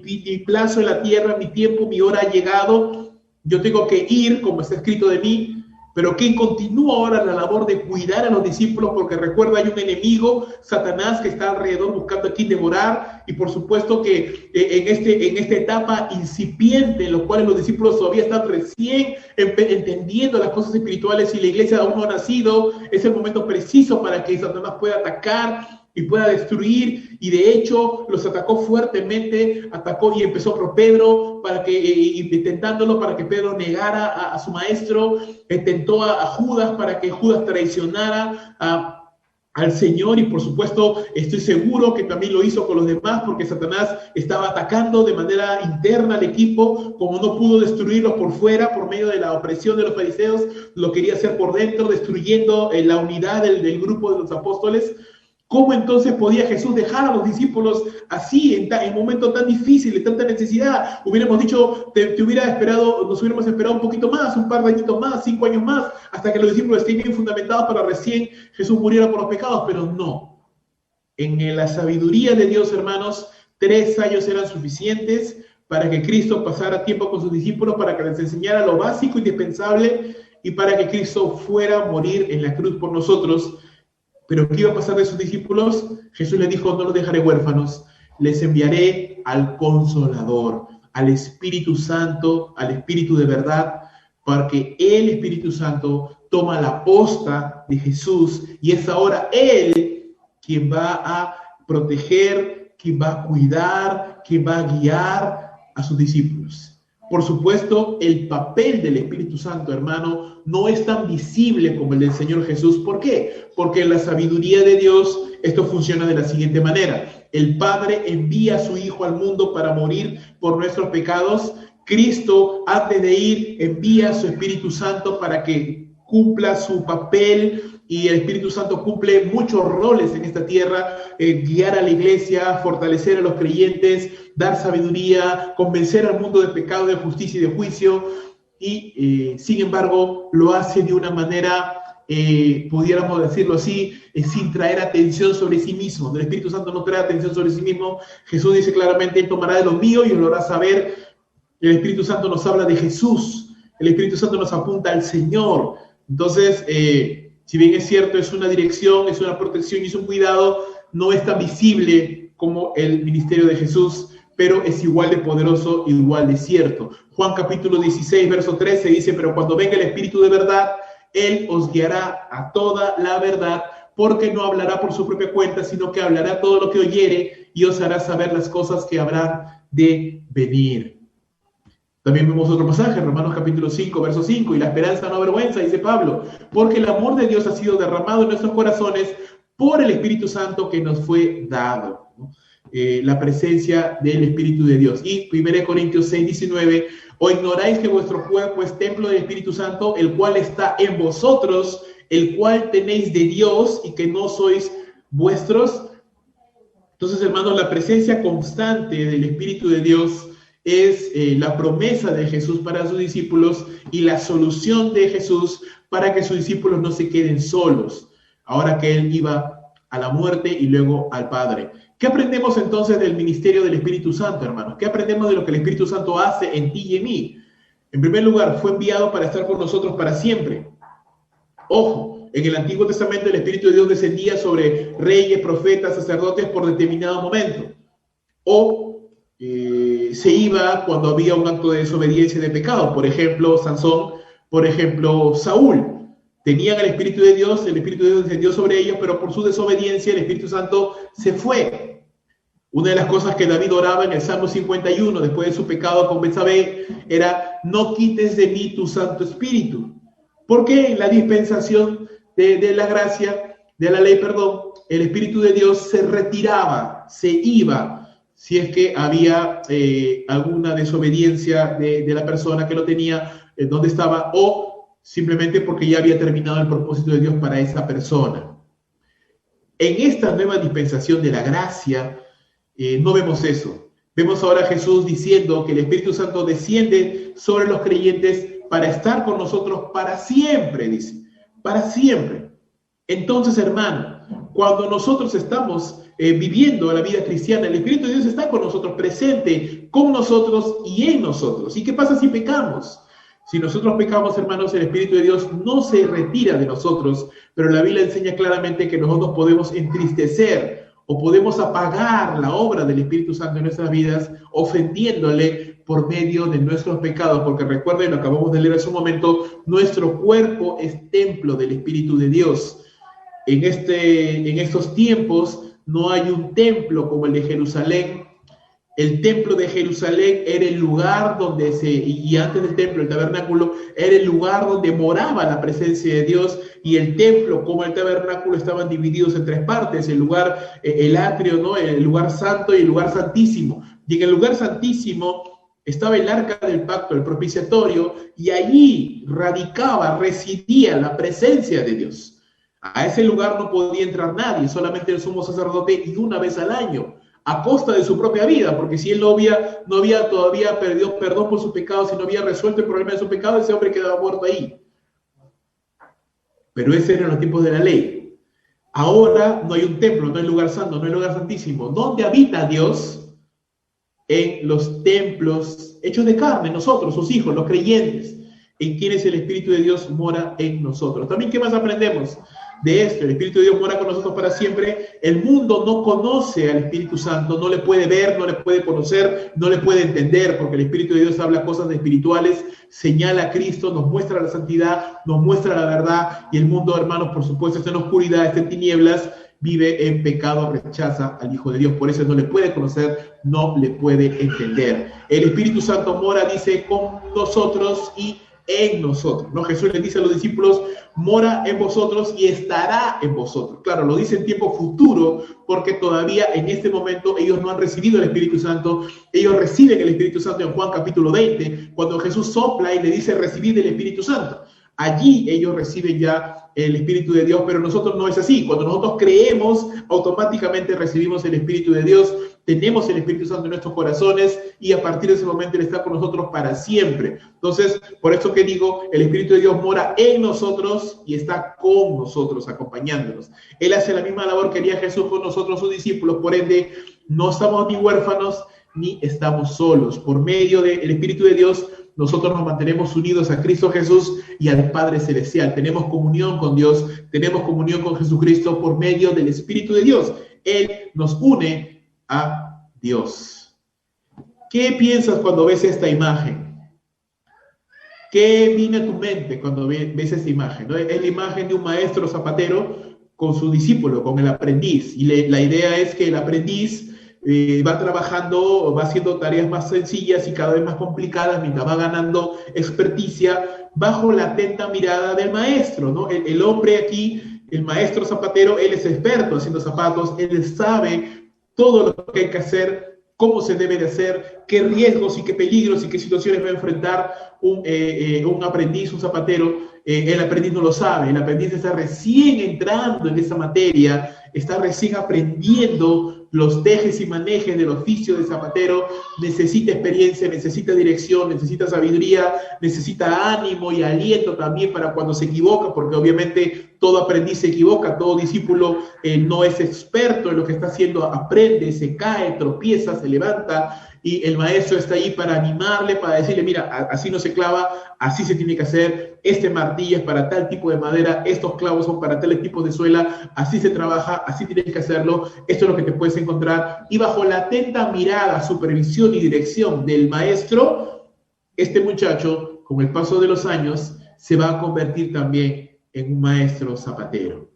plazo en la tierra, mi tiempo, mi hora ha llegado, yo tengo que ir, como está escrito de mí. Pero ¿quién continúa ahora la labor de cuidar a los discípulos? Porque recuerda, hay un enemigo, Satanás, que está alrededor buscando a quien devorar. Y por supuesto que en esta etapa incipiente, en la cual los discípulos todavía están recién entendiendo las cosas espirituales y la iglesia aún no ha nacido, es el momento preciso para que Satanás pueda atacar y pueda destruir, y de hecho los atacó fuertemente, atacó y empezó por Pedro, intentándolo para que Pedro negara a su maestro, tentó a Judas para que Judas traicionara al Señor, y por supuesto estoy seguro que también lo hizo con los demás, porque Satanás estaba atacando de manera interna al equipo. Como no pudo destruirlos por fuera por medio de la opresión de los fariseos, lo quería hacer por dentro, destruyendo la unidad del grupo de los apóstoles. ¿Cómo entonces podía Jesús dejar a los discípulos así, en un momento tan difícil, de tanta necesidad? Hubiéramos dicho, nos hubiéramos esperado un poquito más, un par de añitos más, 5 años más, hasta que los discípulos estén bien fundamentados para recién Jesús muriera por los pecados, pero no. En la sabiduría de Dios, hermanos, 3 años eran suficientes para que Cristo pasara tiempo con sus discípulos, para que les enseñara lo básico, indispensable, y para que Cristo fuera a morir en la cruz por nosotros. Pero ¿qué iba a pasar de sus discípulos? Jesús les dijo, no los dejaré huérfanos, les enviaré al Consolador, al Espíritu Santo, al Espíritu de verdad, porque el Espíritu Santo toma la posta de Jesús y es ahora Él quien va a proteger, quien va a cuidar, quien va a guiar a sus discípulos. Por supuesto, el papel del Espíritu Santo, hermano, no es tan visible como el del Señor Jesús. ¿Por qué? Porque en la sabiduría de Dios esto funciona de la siguiente manera. El Padre envía a su Hijo al mundo para morir por nuestros pecados. Cristo, antes de ir, envía a su Espíritu Santo para que cumpla su papel, y el Espíritu Santo cumple muchos roles en esta tierra: guiar a la iglesia, fortalecer a los creyentes, dar sabiduría, convencer al mundo de pecado, de justicia y de juicio, y sin embargo lo hace de una manera, pudiéramos decirlo así, sin traer atención sobre sí mismo. El Espíritu Santo no trae atención sobre sí mismo. Jesús dice claramente, Él tomará de lo mío y os lo hará saber. El Espíritu Santo nos habla de Jesús, el Espíritu Santo nos apunta al Señor. Entonces, si bien es cierto, es una dirección, es una protección y es un cuidado, no es tan visible como el ministerio de Jesús, pero es igual de poderoso, igual de cierto. Juan capítulo 16, verso 13 dice, pero cuando venga el Espíritu de verdad, Él os guiará a toda la verdad, porque no hablará por su propia cuenta, sino que hablará todo lo que oyere y os hará saber las cosas que habrán de venir. También vemos otro pasaje, Romanos capítulo 5, verso 5, y la esperanza no avergüenza, dice Pablo, porque el amor de Dios ha sido derramado en nuestros corazones por el Espíritu Santo que nos fue dado, ¿no? La presencia del Espíritu de Dios. Y 1 Corintios 6, 19, ¿o ignoráis que vuestro cuerpo es templo del Espíritu Santo, el cual está en vosotros, el cual tenéis de Dios y que no sois vuestros? Entonces, hermanos, la presencia constante del Espíritu de Dios es la promesa de Jesús para sus discípulos y la solución de Jesús para que sus discípulos no se queden solos, ahora que Él iba a la muerte y luego al Padre. ¿Qué aprendemos entonces del ministerio del Espíritu Santo, hermanos? ¿Qué aprendemos de lo que el Espíritu Santo hace en ti y en mí? En primer lugar, fue enviado para estar con nosotros para siempre. Ojo, en el Antiguo Testamento el Espíritu de Dios descendía sobre reyes, profetas, sacerdotes por determinado momento. O se iba cuando había un acto de desobediencia y de pecado. Por ejemplo, Sansón, por ejemplo, Saúl. Tenían el Espíritu de Dios descendió sobre ellos, pero por su desobediencia el Espíritu Santo se fue. Una de las cosas que David oraba en el Salmo 51, después de su pecado con Betsabé, era, no quites de mí tu Santo Espíritu. Porque en la dispensación de la gracia, de la ley, perdón, el Espíritu de Dios se retiraba, se iba, si es que había alguna desobediencia de la persona que lo tenía, donde estaba, o simplemente porque ya había terminado el propósito de Dios para esa persona. En esta nueva dispensación de la gracia, no vemos eso. Vemos ahora a Jesús diciendo que el Espíritu Santo desciende sobre los creyentes para estar con nosotros para siempre, dice, para siempre. Entonces, hermano, cuando nosotros estamos viviendo la vida cristiana, el Espíritu de Dios está con nosotros, presente con nosotros y en nosotros. ¿Y qué pasa si pecamos? Si nosotros pecamos, hermanos, el Espíritu de Dios no se retira de nosotros, pero la Biblia enseña claramente que nosotros podemos entristecer o podemos apagar la obra del Espíritu Santo en nuestras vidas, ofendiéndole por medio de nuestros pecados, porque recuerden, lo acabamos de leer hace un momento, nuestro cuerpo es templo del Espíritu de Dios. En estos tiempos no hay un templo como el de Jerusalén. El templo de Jerusalén era el lugar donde y antes del templo, el tabernáculo, era el lugar donde moraba la presencia de Dios, y el templo como el tabernáculo estaban divididos en 3 partes, el lugar, el atrio, ¿no? El lugar santo y el lugar santísimo. Y en el lugar santísimo estaba el arca del pacto, el propiciatorio, y allí residía la presencia de Dios. A ese lugar no podía entrar nadie, solamente el sumo sacerdote, y una vez al año, a costa de su propia vida, porque si él no había todavía perdido perdón por sus pecados, si no había resuelto el problema de su pecado, ese hombre quedaba muerto ahí. Pero ese eran los tiempos de la ley. Ahora no hay un templo, no hay lugar santo, no hay lugar santísimo. ¿Dónde habita Dios? En los templos hechos de carne, nosotros, sus hijos, los creyentes, en quienes el Espíritu de Dios mora en nosotros. También, ¿qué más aprendemos de esto? El Espíritu de Dios mora con nosotros para siempre. El mundo no conoce al Espíritu Santo, no le puede ver, no le puede conocer, no le puede entender, porque el Espíritu de Dios habla cosas espirituales, señala a Cristo, nos muestra la santidad, nos muestra la verdad, y el mundo, hermanos, por supuesto, está en oscuridad, está en tinieblas, vive en pecado, rechaza al Hijo de Dios, por eso no le puede conocer, no le puede entender. El Espíritu Santo mora, dice, con nosotros y en nosotros, ¿no? Jesús les dice a los discípulos, mora en vosotros y estará en vosotros. Claro, lo dice en tiempo futuro, porque todavía en este momento ellos no han recibido el Espíritu Santo. Ellos reciben el Espíritu Santo en Juan capítulo 20, cuando Jesús sopla y le dice, recibid el Espíritu Santo. Allí ellos reciben ya el Espíritu de Dios, pero nosotros no es así. Cuando nosotros creemos, automáticamente recibimos el Espíritu de Dios, tenemos el Espíritu Santo en nuestros corazones y a partir de ese momento Él está con nosotros para siempre. Entonces, por eso que digo, el Espíritu de Dios mora en nosotros y está con nosotros, acompañándonos. Él hace la misma labor que haría Jesús con nosotros, sus discípulos, por ende, no estamos ni huérfanos ni estamos solos. Por medio del Espíritu de Dios, nosotros nos mantenemos unidos a Cristo Jesús y al Padre Celestial. Tenemos comunión con Dios, tenemos comunión con Jesucristo por medio del Espíritu de Dios. Él nos une a Dios. ¿Qué piensas cuando ves esta imagen? ¿Qué viene a tu mente cuando ves esta imagen? ¿No? Es la imagen de un maestro zapatero con su discípulo, con el aprendiz. Y la idea es que el aprendiz va trabajando, va haciendo tareas más sencillas y cada vez más complicadas mientras va ganando experticia bajo la atenta mirada del maestro, ¿no? El hombre aquí, el maestro zapatero, él es experto haciendo zapatos, él sabe todo lo que hay que hacer, cómo se debe de hacer, qué riesgos y qué peligros y qué situaciones va a enfrentar un aprendiz, un zapatero. El aprendiz no lo sabe, el aprendiz está recién entrando en esa materia, está recién aprendiendo los tejes y manejes del oficio de zapatero, necesita experiencia, necesita dirección, necesita sabiduría, necesita ánimo y aliento también para cuando se equivoca, porque obviamente todo aprendiz se equivoca, todo discípulo no es experto en lo que está haciendo, aprende, se cae, tropieza, se levanta, y el maestro está ahí para animarle, para decirle, mira, así no se clava, así se tiene que hacer, este martillo es para tal tipo de madera, estos clavos son para tal tipo de suela, así se trabaja, así tienes que hacerlo, esto es lo que te puedes encontrar. Y bajo la atenta mirada, supervisión y dirección del maestro, este muchacho, con el paso de los años, se va a convertir también en un maestro zapatero.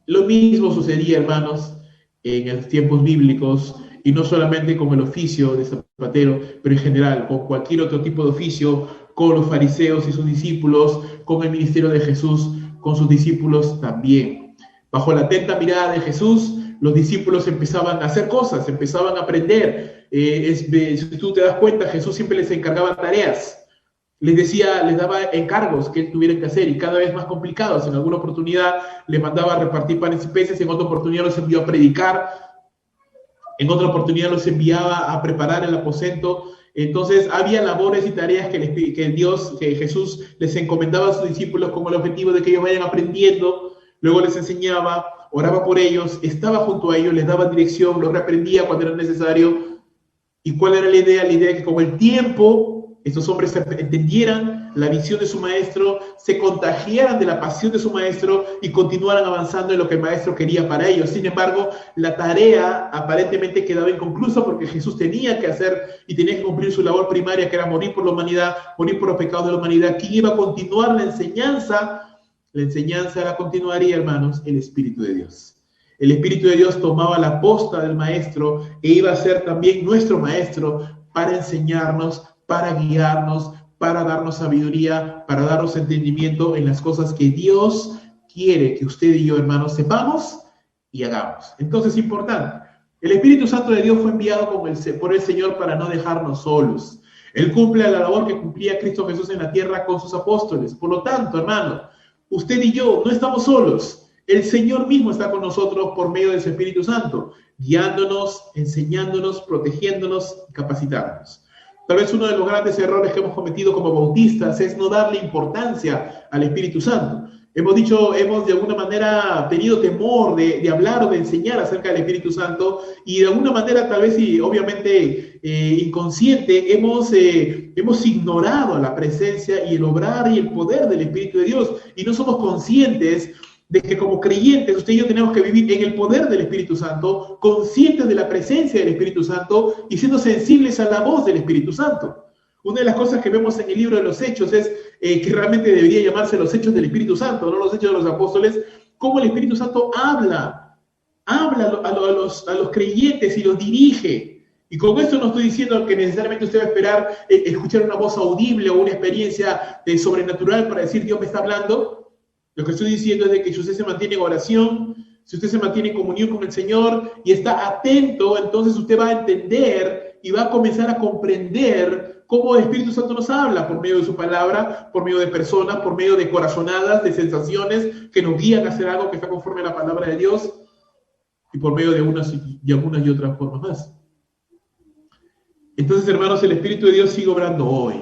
Lo mismo sucedía, hermanos, en los tiempos bíblicos, y no solamente con el oficio de zapatero, pero en general, con cualquier otro tipo de oficio, con los fariseos y sus discípulos, con el ministerio de Jesús, con sus discípulos también. Bajo la atenta mirada de Jesús, los discípulos empezaban a hacer cosas, empezaban a aprender. Si tú te das cuenta, Jesús siempre les encargaba tareas. Les decía, les daba encargos que tuvieran que hacer y cada vez más complicados. En alguna oportunidad les mandaba a repartir panes y peces, en otra oportunidad los envió a predicar, en otra oportunidad los enviaba a preparar el aposento. Entonces había labores y tareas que Jesús les encomendaba a sus discípulos con el objetivo de que ellos vayan aprendiendo. Luego les enseñaba, oraba por ellos, estaba junto a ellos, les daba dirección, los reprendía cuando era necesario. ¿Y cuál era la idea? La idea de que con el tiempo estos hombres entendieran la visión de su maestro, se contagiaran de la pasión de su maestro y continuaran avanzando en lo que el maestro quería para ellos. Sin embargo, la tarea aparentemente quedaba inconclusa porque Jesús tenía que hacer y tenía que cumplir su labor primaria, que era morir por la humanidad, morir por los pecados de la humanidad. ¿Quién iba a continuar la enseñanza? La enseñanza la continuaría, hermanos, el Espíritu de Dios. El Espíritu de Dios tomaba la posta del maestro e iba a ser también nuestro maestro para enseñarnos, para guiarnos, para darnos sabiduría, para darnos entendimiento en las cosas que Dios quiere que usted y yo, hermanos, sepamos y hagamos. Entonces es importante. El Espíritu Santo de Dios fue enviado por el Señor para no dejarnos solos. Él cumple la labor que cumplía Cristo Jesús en la tierra con sus apóstoles. Por lo tanto, hermano, usted y yo no estamos solos. El Señor mismo está con nosotros por medio de su Espíritu Santo, guiándonos, enseñándonos, protegiéndonos y capacitándonos. Tal vez uno de los grandes errores que hemos cometido como bautistas es no darle importancia al Espíritu Santo. Hemos de alguna manera tenido temor de hablar o de enseñar acerca del Espíritu Santo y de alguna manera tal vez y obviamente inconsciente hemos ignorado la presencia y el obrar y el poder del Espíritu de Dios y no somos conscientes de que como creyentes usted y yo tenemos que vivir en el poder del Espíritu Santo, conscientes de la presencia del Espíritu Santo y siendo sensibles a la voz del Espíritu Santo. Una de las cosas que vemos en el libro de los Hechos es que realmente debería llamarse los Hechos del Espíritu Santo, no los Hechos de los Apóstoles, cómo el Espíritu Santo habla a los creyentes y los dirige. Y con esto no estoy diciendo que necesariamente usted va a esperar escuchar una voz audible o una experiencia sobrenatural para decir Dios me está hablando. Lo que estoy diciendo es de que si usted se mantiene en oración, si usted se mantiene en comunión con el Señor y está atento, entonces usted va a entender y va a comenzar a comprender cómo el Espíritu Santo nos habla por medio de su palabra, por medio de personas, por medio de corazonadas, de sensaciones que nos guían a hacer algo que está conforme a la palabra de Dios y por medio de algunas y otras formas más. Entonces, hermanos, el Espíritu de Dios sigue obrando hoy.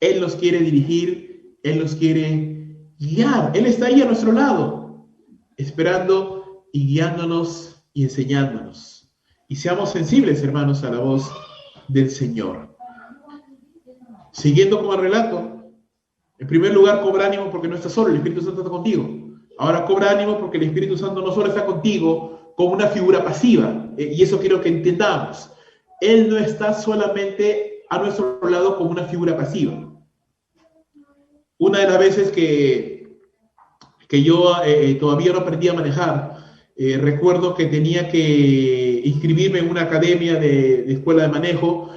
Él nos quiere dirigir, Él nos quiere guiar. Él está ahí a nuestro lado, esperando y guiándonos y enseñándonos. Y seamos sensibles, hermanos, a la voz del Señor. Siguiendo con el relato, en primer lugar, cobra ánimo porque no estás solo, el Espíritu Santo está contigo. Ahora cobra ánimo porque el Espíritu Santo no solo está contigo como una figura pasiva, y eso quiero que entendamos. Él no está solamente a nuestro lado como una figura pasiva. Una de las veces que yo todavía no aprendí a manejar, recuerdo que tenía que inscribirme en una academia de escuela de manejo,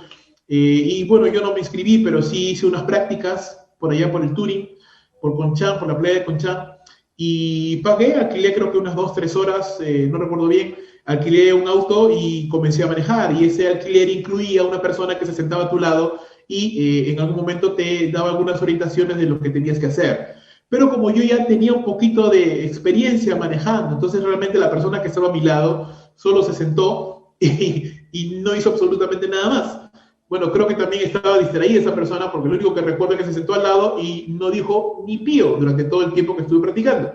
y bueno, yo no me inscribí, pero sí hice unas prácticas por allá por el Turing, por Conchán, por la playa de Conchán, y pagué, alquilé creo que unas 2-3 horas, no recuerdo bien, alquilé un auto y comencé a manejar, y ese alquiler incluía una persona que se sentaba a tu lado y en algún momento te daba algunas orientaciones de lo que tenías que hacer. Pero como yo ya tenía un poquito de experiencia manejando, entonces realmente la persona que estaba a mi lado solo se sentó y no hizo absolutamente nada más. Bueno, creo que también estaba distraída esa persona porque lo único que recuerdo es que se sentó al lado y no dijo ni pío durante todo el tiempo que estuve practicando.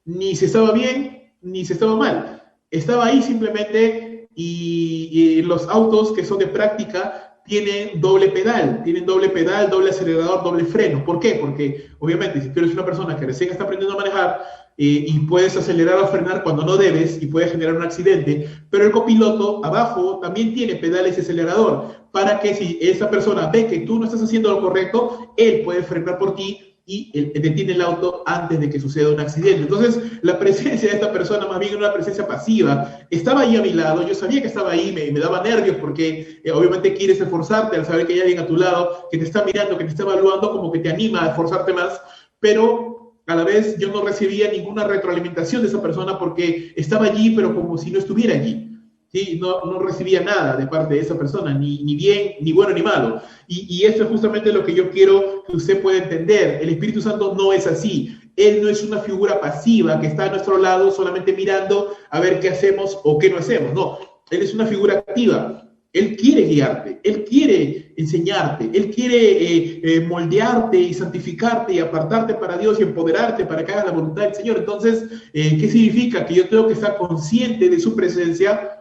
Ni si estaba bien, ni si estaba mal. Estaba ahí simplemente y los autos que son de práctica tienen doble pedal, doble acelerador, doble freno. ¿Por qué? Porque obviamente si tú eres una persona que recién está aprendiendo a manejar y puedes acelerar o frenar cuando no debes y puedes generar un accidente, pero el copiloto abajo también tiene pedales y acelerador para que si esa persona ve que tú no estás haciendo lo correcto, él puede frenar por ti y detiene el auto antes de que suceda un accidente. Entonces, la presencia de esta persona más bien era una presencia pasiva. Estaba ahí a mi lado, yo sabía que estaba ahí, me daba nervios porque obviamente quieres esforzarte al saber que hay alguien a tu lado, que te está mirando, que te está evaluando, como que te anima a esforzarte más, pero a la vez yo no recibía ninguna retroalimentación de esa persona porque estaba allí, pero como si no estuviera allí. ¿Sí? No recibía nada de parte de esa persona, ni bien, ni bueno, ni malo. Y eso es justamente lo que yo quiero que usted pueda entender. El Espíritu Santo no es así. Él no es una figura pasiva que está a nuestro lado solamente mirando a ver qué hacemos o qué no hacemos. No, Él es una figura activa. Él quiere guiarte, Él quiere enseñarte, Él quiere moldearte y santificarte y apartarte para Dios y empoderarte para que hagas la voluntad del Señor. Entonces, ¿qué significa? Que yo tengo que estar consciente de su presencia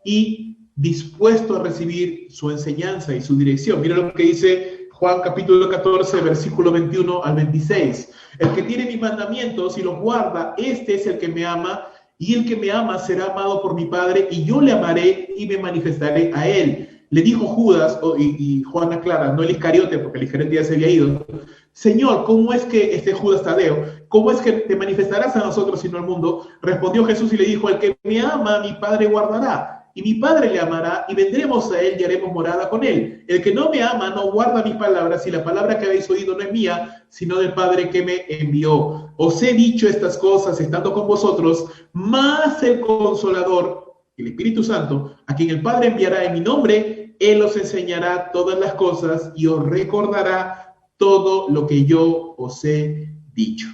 y dispuesto a recibir su enseñanza y su dirección. Mira lo que dice Juan capítulo 14, versículo 21 al 26. El que tiene mis mandamientos y los guarda, este es el que me ama, y el que me ama será amado por mi Padre, y yo le amaré y me manifestaré a él. Le dijo Judas, y Juan aclara, no el Iscariote, porque el Iscariote ya se había ido: Señor, ¿cómo es que Judas Tadeo, cómo es que te manifestarás a nosotros y no al mundo? Respondió Jesús y le dijo: el que me ama, mi Padre guardará, y mi Padre le amará, y vendremos a él y haremos morada con él. El que no me ama no guarda mis palabras, y la palabra que habéis oído no es mía, sino del Padre que me envió. Os he dicho estas cosas estando con vosotros, más el Consolador, el Espíritu Santo, a quien el Padre enviará en mi nombre, él os enseñará todas las cosas y os recordará todo lo que yo os he dicho.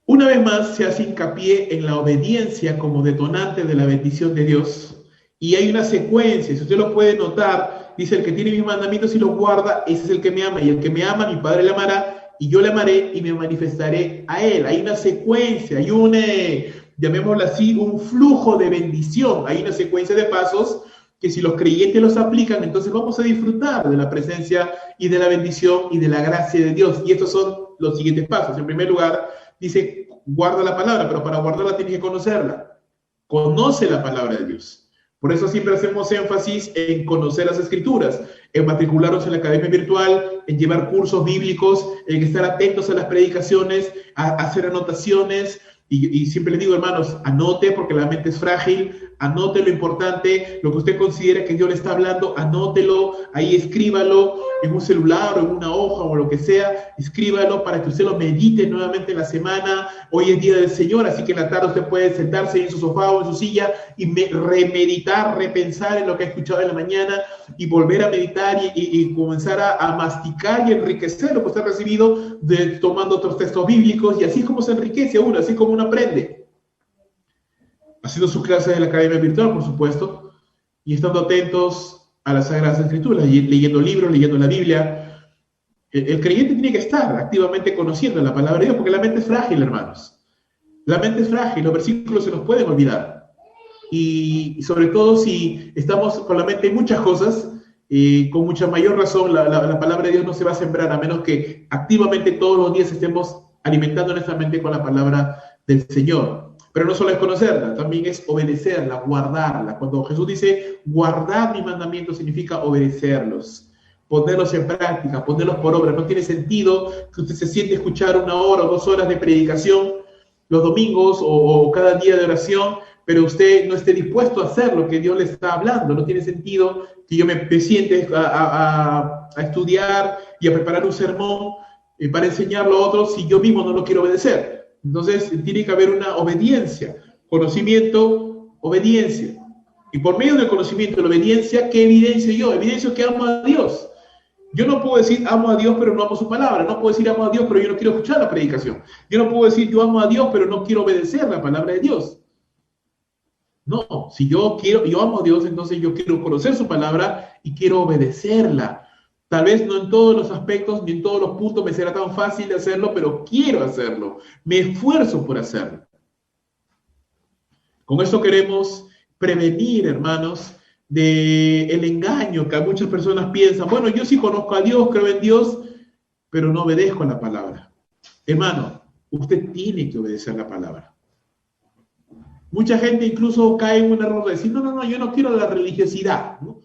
Una vez más se hace hincapié en la obediencia como detonante de la bendición de Dios, y hay una secuencia, si usted lo puede notar, dice, el que tiene mis mandamientos y los guarda, ese es el que me ama, y el que me ama, mi Padre le amará, y yo le amaré y me manifestaré a él. Hay una secuencia, hay un, llamémoslo así, un flujo de bendición, hay una secuencia de pasos que si los creyentes los aplican, entonces vamos a disfrutar de la presencia y de la bendición y de la gracia de Dios. Y estos son los siguientes pasos. En primer lugar, dice, guarda la palabra, pero para guardarla tienes que conocerla. Conoce la palabra de Dios. Por eso siempre hacemos énfasis en conocer las Escrituras, en matricularnos en la academia virtual, en llevar cursos bíblicos, en estar atentos a las predicaciones, a hacer anotaciones. Y siempre les digo, hermanos, anote porque la mente es frágil, anote lo importante, lo que usted considera que Dios le está hablando, anótelo, ahí escríbalo en un celular o en una hoja o lo que sea, escríbalo para que usted lo medite nuevamente en la semana. Hoy es Día del Señor, así que en la tarde usted puede sentarse en su sofá o en su silla y remeditar, repensar en lo que ha escuchado en la mañana y volver a meditar y comenzar a masticar y enriquecer lo que usted ha recibido tomando otros textos bíblicos, y así es como se enriquece uno, así como uno aprende. Haciendo sus clases en la academia virtual, por supuesto, y estando atentos a las Sagradas Escrituras, leyendo libros, leyendo la Biblia. El creyente tiene que estar activamente conociendo la palabra de Dios, porque la mente es frágil, hermanos. La mente es frágil, los versículos se nos pueden olvidar. Y sobre todo si estamos con la mente en muchas cosas, con mucha mayor razón la palabra de Dios no se va a sembrar, a menos que activamente todos los días estemos alimentando nuestra mente con la palabra del Señor. Pero no solo es conocerla, también es obedecerla, guardarla. Cuando Jesús dice guardar mis mandamientos, significa obedecerlos, ponerlos en práctica, ponerlos por obra. No tiene sentido que usted se siente a escuchar 1 hora o 2 horas de predicación los domingos o cada día de oración, pero usted no esté dispuesto a hacer lo que Dios le está hablando. No tiene sentido que yo me siente a estudiar y a preparar un sermón para enseñarlo a otros si yo mismo no lo quiero obedecer. Entonces tiene que haber una obediencia, conocimiento, obediencia. Y por medio del conocimiento y la obediencia, ¿qué evidencio yo? Evidencio que amo a Dios. Yo no puedo decir amo a Dios pero no amo su palabra. No puedo decir amo a Dios pero yo no quiero escuchar la predicación. Yo no puedo decir yo amo a Dios pero no quiero obedecer la palabra de Dios. No, si yo amo a Dios, entonces yo quiero conocer su palabra y quiero obedecerla. Tal vez no en todos los aspectos ni en todos los puntos me será tan fácil de hacerlo, pero quiero hacerlo. Me esfuerzo por hacerlo. Con esto queremos prevenir, hermanos, del engaño que muchas personas piensan. Bueno, yo sí conozco a Dios, creo en Dios, pero no obedezco a la palabra. Hermano, usted tiene que obedecer la palabra. Mucha gente incluso cae en un error de decir, no, yo no quiero la religiosidad, ¿no?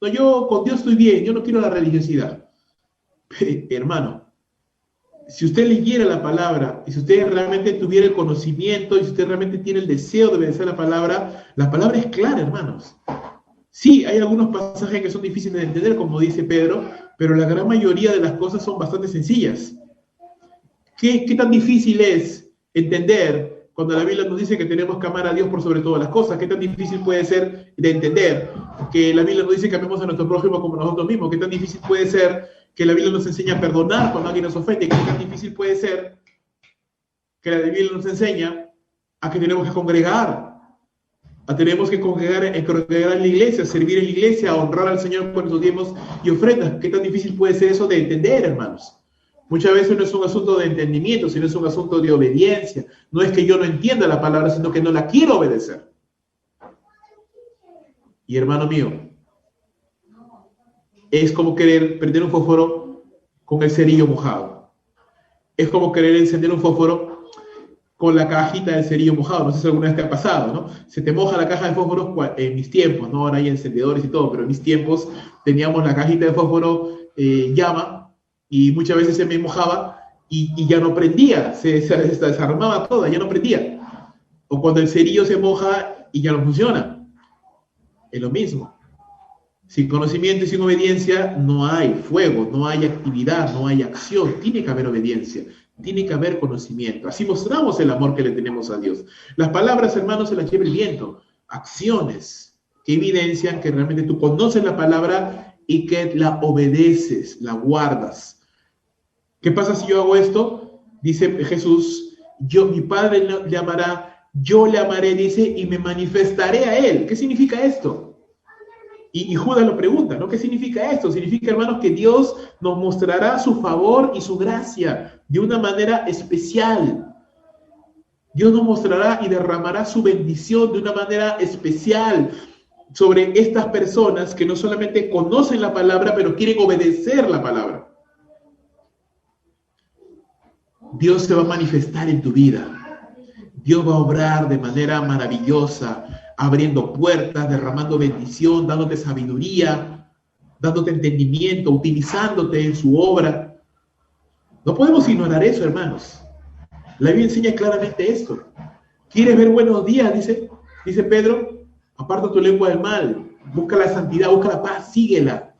No, yo con Dios estoy bien, yo no quiero la religiosidad. Hermano, si usted leyera la palabra, y si usted realmente tuviera el conocimiento, y si usted realmente tiene el deseo de obedecer la palabra es clara, hermanos. Sí, hay algunos pasajes que son difíciles de entender, como dice Pedro, pero la gran mayoría de las cosas son bastante sencillas. ¿Qué tan difícil es entender cuando la Biblia nos dice que tenemos que amar a Dios por sobre todas las cosas? ¿Qué tan difícil puede ser de entender que la Biblia nos dice que amemos a nuestro prójimo como nosotros mismos? ¿Qué tan difícil puede ser que la Biblia nos enseña a perdonar cuando alguien nos ofende? ¿Qué tan difícil puede ser que la Biblia nos enseña a que tenemos que congregar? Tenemos que congregar en la iglesia, servir en la iglesia, honrar al Señor con nuestros diezmos y ofrendas. ¿Qué tan difícil puede ser eso de entender, hermanos? Muchas veces no es un asunto de entendimiento, sino es un asunto de obediencia. No es que yo no entienda la palabra, sino que no la quiero obedecer. Y hermano mío, es como querer prender un fósforo con el cerillo mojado. Es como querer encender un fósforo con la cajita del cerillo mojado. No sé si alguna vez te ha pasado, ¿no? Se te moja la caja de fósforos en mis tiempos, ¿no? Ahora hay encendedores y todo, pero en mis tiempos teníamos la cajita de fósforo llama, y muchas veces se me mojaba y ya no prendía, se desarmaba toda, ya no prendía. O cuando el cerillo se moja y ya no funciona. Es lo mismo. Sin conocimiento y sin obediencia no hay fuego, no hay actividad, no hay acción. Tiene que haber obediencia, tiene que haber conocimiento. Así mostramos el amor que le tenemos a Dios. Las palabras, hermanos, se las lleva el viento. Acciones que evidencian que realmente tú conoces la palabra y que la obedeces, la guardas. ¿Qué pasa si yo hago esto? Dice Jesús, mi Padre le amará, yo le amaré, dice, y me manifestaré a él. ¿Qué significa esto? Y Judas lo pregunta, ¿no? ¿Qué significa esto? Significa, hermanos, que Dios nos mostrará su favor y su gracia de una manera especial. Dios nos mostrará y derramará su bendición de una manera especial sobre estas personas que no solamente conocen la palabra, pero quieren obedecer la palabra. Dios se va a manifestar en tu vida. Dios va a obrar de manera maravillosa, abriendo puertas, derramando bendición, dándote sabiduría, dándote entendimiento, utilizándote en su obra. No podemos ignorar eso, hermanos. La Biblia enseña claramente esto. ¿Quieres ver buenos días? Dice Pedro, aparta tu lengua del mal, busca la santidad, busca la paz, síguela.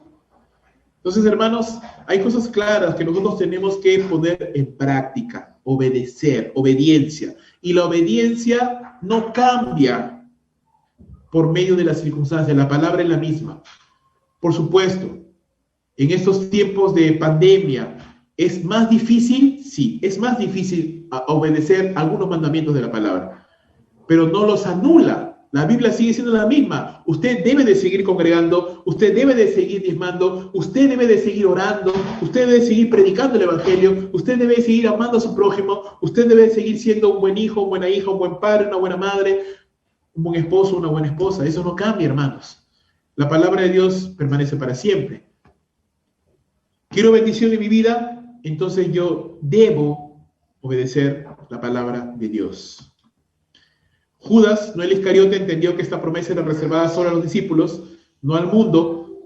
Entonces, hermanos, hay cosas claras que nosotros tenemos que poner en práctica, obedecer, obediencia. Y la obediencia no cambia por medio de las circunstancias, la palabra es la misma. Por supuesto, en estos tiempos de pandemia, ¿es más difícil? Sí, es más difícil obedecer algunos mandamientos de la palabra, pero no los anula. La Biblia sigue siendo la misma. Usted debe de seguir congregando, usted debe de seguir diezmando, usted debe de seguir orando, usted debe de seguir predicando el Evangelio, usted debe de seguir amando a su prójimo, usted debe de seguir siendo un buen hijo, una buena hija, un buen padre, una buena madre, un buen esposo, una buena esposa. Eso no cambia, hermanos. La palabra de Dios permanece para siempre. ¿Quiero bendición en mi vida? Entonces yo debo obedecer la palabra de Dios. Judas, no el Iscariote, entendió que esta promesa era reservada solo a los discípulos, no al mundo.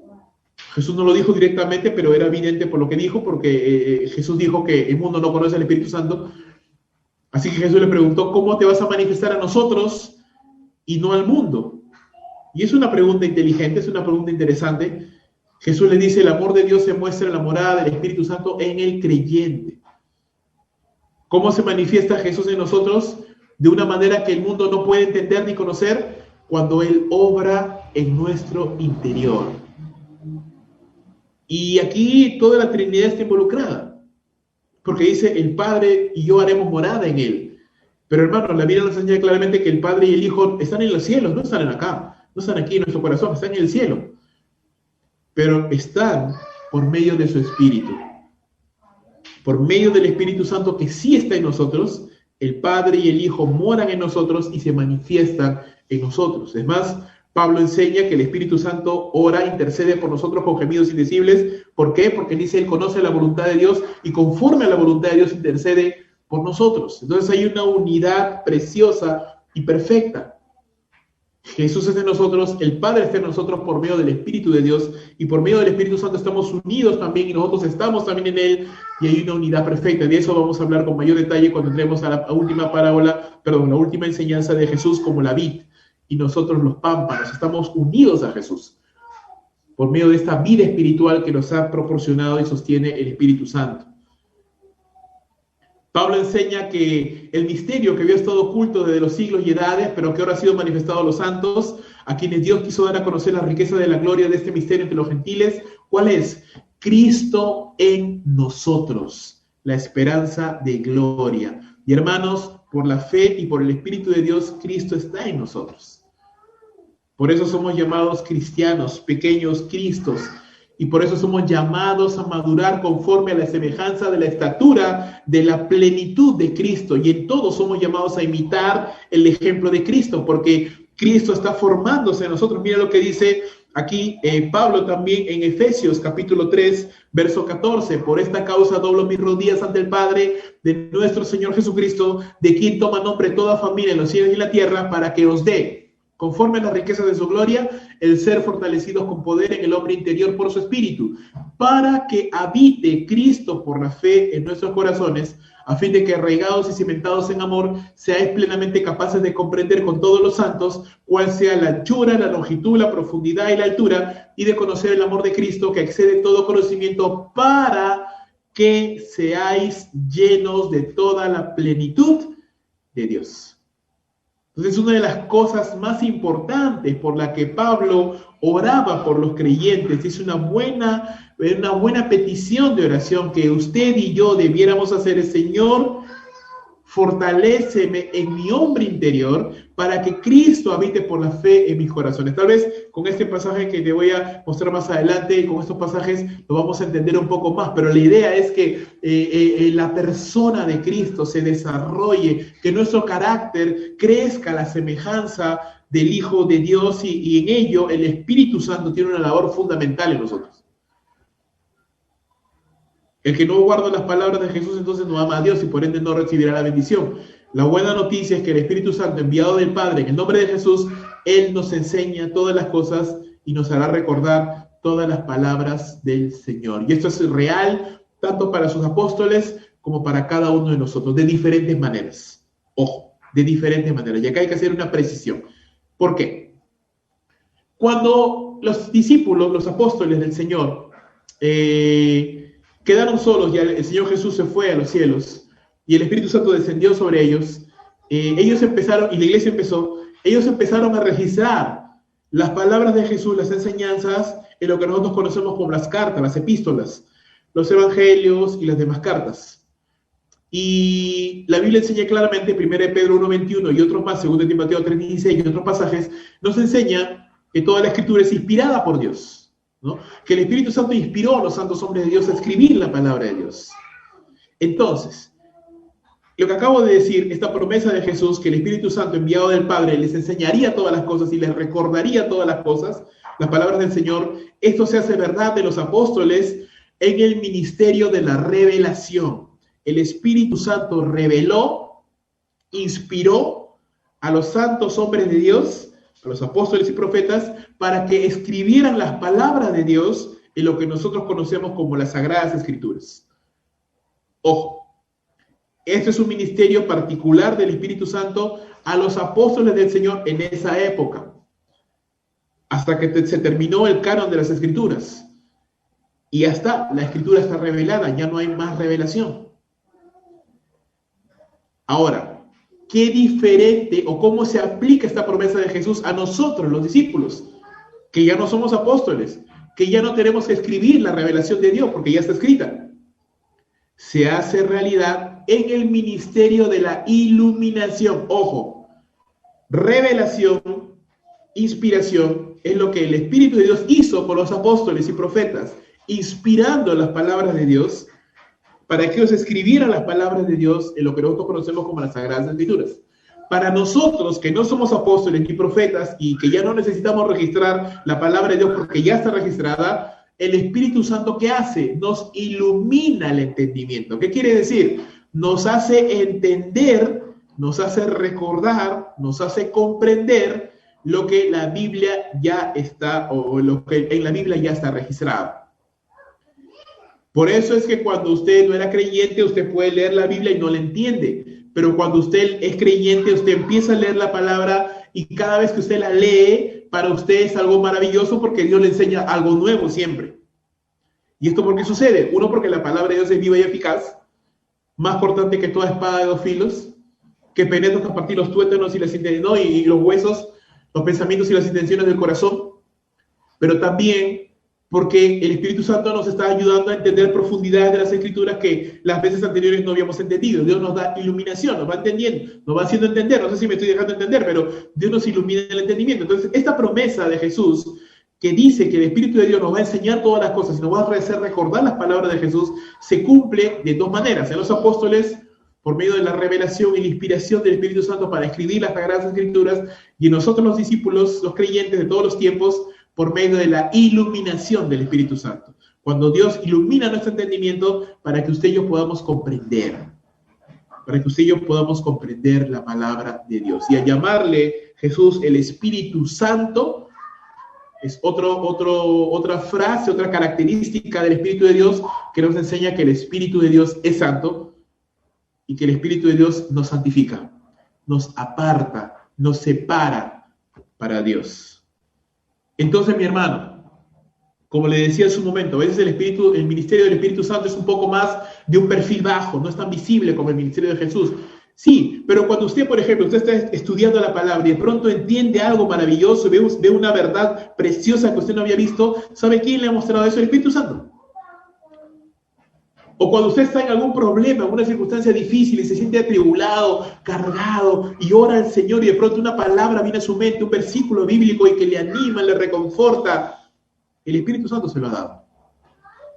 Jesús no lo dijo directamente, pero era evidente por lo que dijo, porque Jesús dijo que el mundo no conoce al Espíritu Santo. Así que Jesús le preguntó, ¿cómo te vas a manifestar a nosotros y no al mundo? Y es una pregunta inteligente, es una pregunta interesante. Jesús le dice, el amor de Dios se muestra en la morada del Espíritu Santo en el creyente. ¿Cómo se manifiesta Jesús en nosotros? De una manera que el mundo no puede entender ni conocer, cuando Él obra en nuestro interior. Y aquí toda la Trinidad está involucrada, porque dice, el Padre y yo haremos morada en Él. Pero hermano, la Biblia nos enseña claramente que el Padre y el Hijo están en los cielos, no están acá, no están aquí en nuestro corazón, están en el cielo. Pero están por medio de su Espíritu. Por medio del Espíritu Santo que sí está en nosotros, el Padre y el Hijo moran en nosotros y se manifiestan en nosotros. Es más, Pablo enseña que el Espíritu Santo ora, intercede por nosotros con gemidos indecibles. ¿Por qué? Porque dice, Él conoce la voluntad de Dios y conforme a la voluntad de Dios intercede por nosotros. Entonces hay una unidad preciosa y perfecta. Jesús es en nosotros, el Padre está en nosotros por medio del Espíritu de Dios, y por medio del Espíritu Santo estamos unidos también, y nosotros estamos también en Él, y hay una unidad perfecta. De eso vamos a hablar con mayor detalle cuando entremos a la última parábola, la última enseñanza de Jesús como la vid, y nosotros los pámpanos. Estamos unidos a Jesús por medio de esta vida espiritual que nos ha proporcionado y sostiene el Espíritu Santo. Pablo enseña que el misterio que había estado oculto desde los siglos y edades, pero que ahora ha sido manifestado a los santos, a quienes Dios quiso dar a conocer la riqueza de la gloria de este misterio entre los gentiles, ¿cuál es? Cristo en nosotros, la esperanza de gloria. Y hermanos, por la fe y por el Espíritu de Dios, Cristo está en nosotros. Por eso somos llamados cristianos, pequeños Cristos, y por eso somos llamados a madurar conforme a la semejanza de la estatura de la plenitud de Cristo. Y en todo somos llamados a imitar el ejemplo de Cristo, porque Cristo está formándose en nosotros. Mira lo que dice aquí Pablo también en Efesios capítulo 3, verso 14. Por esta causa doblo mis rodillas ante el Padre de nuestro Señor Jesucristo, de quien toma nombre toda familia en los cielos y en la tierra, para que os dé, conforme a la riqueza de su gloria, el ser fortalecidos con poder en el hombre interior por su Espíritu, para que habite Cristo por la fe en nuestros corazones, a fin de que, arraigados y cimentados en amor, seáis plenamente capaces de comprender con todos los santos cuál sea la anchura, la longitud, la profundidad y la altura, y de conocer el amor de Cristo, que excede todo conocimiento, para que seáis llenos de toda la plenitud de Dios. Entonces, una de las cosas más importantes por la que Pablo oraba por los creyentes, es una buena petición de oración que usted y yo debiéramos hacer, es: Señor, fortaléceme en mi hombre interior para que Cristo habite por la fe en mis corazones. Tal vez con este pasaje que te voy a mostrar más adelante, y con estos pasajes lo vamos a entender un poco más, pero la idea es que la persona de Cristo se desarrolle, que nuestro carácter crezca a la semejanza del Hijo de Dios y en ello el Espíritu Santo tiene una labor fundamental en nosotros. El que no guarda las palabras de Jesús entonces no ama a Dios y por ende no recibirá la bendición. La buena noticia es que el Espíritu Santo enviado del Padre en el nombre de Jesús, Él nos enseña todas las cosas y nos hará recordar todas las palabras del Señor. Y esto es real tanto para sus apóstoles como para cada uno de nosotros, de diferentes maneras. Ojo, de diferentes maneras. Y acá hay que hacer una precisión. ¿Por qué? Cuando los discípulos, los apóstoles del Señor, quedaron solos, ya el Señor Jesús se fue a los cielos y el Espíritu Santo descendió sobre ellos, ellos empezaron, y la iglesia empezó, ellos empezaron a registrar las palabras de Jesús, las enseñanzas, en lo que nosotros conocemos como las cartas, las epístolas, los evangelios y las demás cartas. Y la Biblia enseña claramente, 1 Pedro 1:21 y otros más, 2 Timoteo 3:16 y otros pasajes, nos enseña que toda la escritura es inspirada por Dios, ¿no? Que el Espíritu Santo inspiró a los santos hombres de Dios a escribir la palabra de Dios. Entonces, lo que acabo de decir, esta promesa de Jesús, que el Espíritu Santo enviado del Padre les enseñaría todas las cosas y les recordaría todas las cosas, las palabras del Señor, esto se hace verdad de los apóstoles en el ministerio de la revelación. El Espíritu Santo reveló, inspiró a los santos hombres de Dios, a los apóstoles y profetas, para que escribieran las palabras de Dios en lo que nosotros conocemos como las Sagradas Escrituras. Ojo, este es un ministerio particular del Espíritu Santo a los apóstoles del Señor en esa época, hasta que se terminó el canon de las Escrituras. Y ya está, la Escritura está revelada, ya no hay más revelación. Ahora, ¿qué diferente o cómo se aplica esta promesa de Jesús a nosotros, los discípulos, que ya no somos apóstoles, que ya no tenemos que escribir la revelación de Dios porque ya está escrita? Se hace realidad en el ministerio de la iluminación. Ojo, revelación, inspiración, es lo que el Espíritu de Dios hizo con los apóstoles y profetas, inspirando las palabras de Dios para que ellos escribieran las palabras de Dios en lo que nosotros conocemos como las Sagradas Escrituras. Para nosotros, que no somos apóstoles ni profetas y que ya no necesitamos registrar la palabra de Dios porque ya está registrada, el Espíritu Santo, ¿qué hace? Nos ilumina el entendimiento. ¿Qué quiere decir? Nos hace entender, nos hace recordar, nos hace comprender lo que la Biblia ya está, o lo que en la Biblia ya está registrado. Por eso es que cuando usted no era creyente, usted puede leer la Biblia y no la entiende. Pero cuando usted es creyente, usted empieza a leer la palabra y cada vez que usted la lee, para usted es algo maravilloso porque Dios le enseña algo nuevo siempre. ¿Y esto por qué sucede? Uno, porque la palabra de Dios es viva y eficaz, más cortante que toda espada de dos filos, que penetra hasta partir los tuétanos y y los huesos, los pensamientos y las intenciones del corazón. Pero también porque el Espíritu Santo nos está ayudando a entender profundidades de las Escrituras que las veces anteriores no habíamos entendido. Dios nos da iluminación, nos va entendiendo, nos va haciendo entender. No sé si me estoy dejando entender, pero Dios nos ilumina el entendimiento. Entonces, esta promesa de Jesús, que dice que el Espíritu de Dios nos va a enseñar todas las cosas y nos va a hacer recordar las palabras de Jesús, se cumple de dos maneras. En los apóstoles, por medio de la revelación y la inspiración del Espíritu Santo para escribir las Sagradas Escrituras, y en nosotros los discípulos, los creyentes de todos los tiempos, por medio de la iluminación del Espíritu Santo. Cuando Dios ilumina nuestro entendimiento para que usted y yo podamos comprender, la palabra de Dios. Y a llamarle Jesús el Espíritu Santo, es otra frase, otra característica del Espíritu de Dios que nos enseña que el Espíritu de Dios es santo y que el Espíritu de Dios nos santifica, nos aparta, nos separa para Dios. Entonces, mi hermano, como le decía en su momento, a veces el ministerio del Espíritu Santo es un poco más de un perfil bajo, no es tan visible como el ministerio de Jesús. Sí, pero cuando usted, por ejemplo, usted está estudiando la palabra y de pronto entiende algo maravilloso, ve una verdad preciosa que usted no había visto, ¿sabe quién le ha mostrado eso? El Espíritu Santo. O cuando usted está en algún problema, en una circunstancia difícil y se siente atribulado, cargado, y ora al Señor y de pronto una palabra viene a su mente, un versículo bíblico y que le anima, le reconforta, el Espíritu Santo se lo ha dado.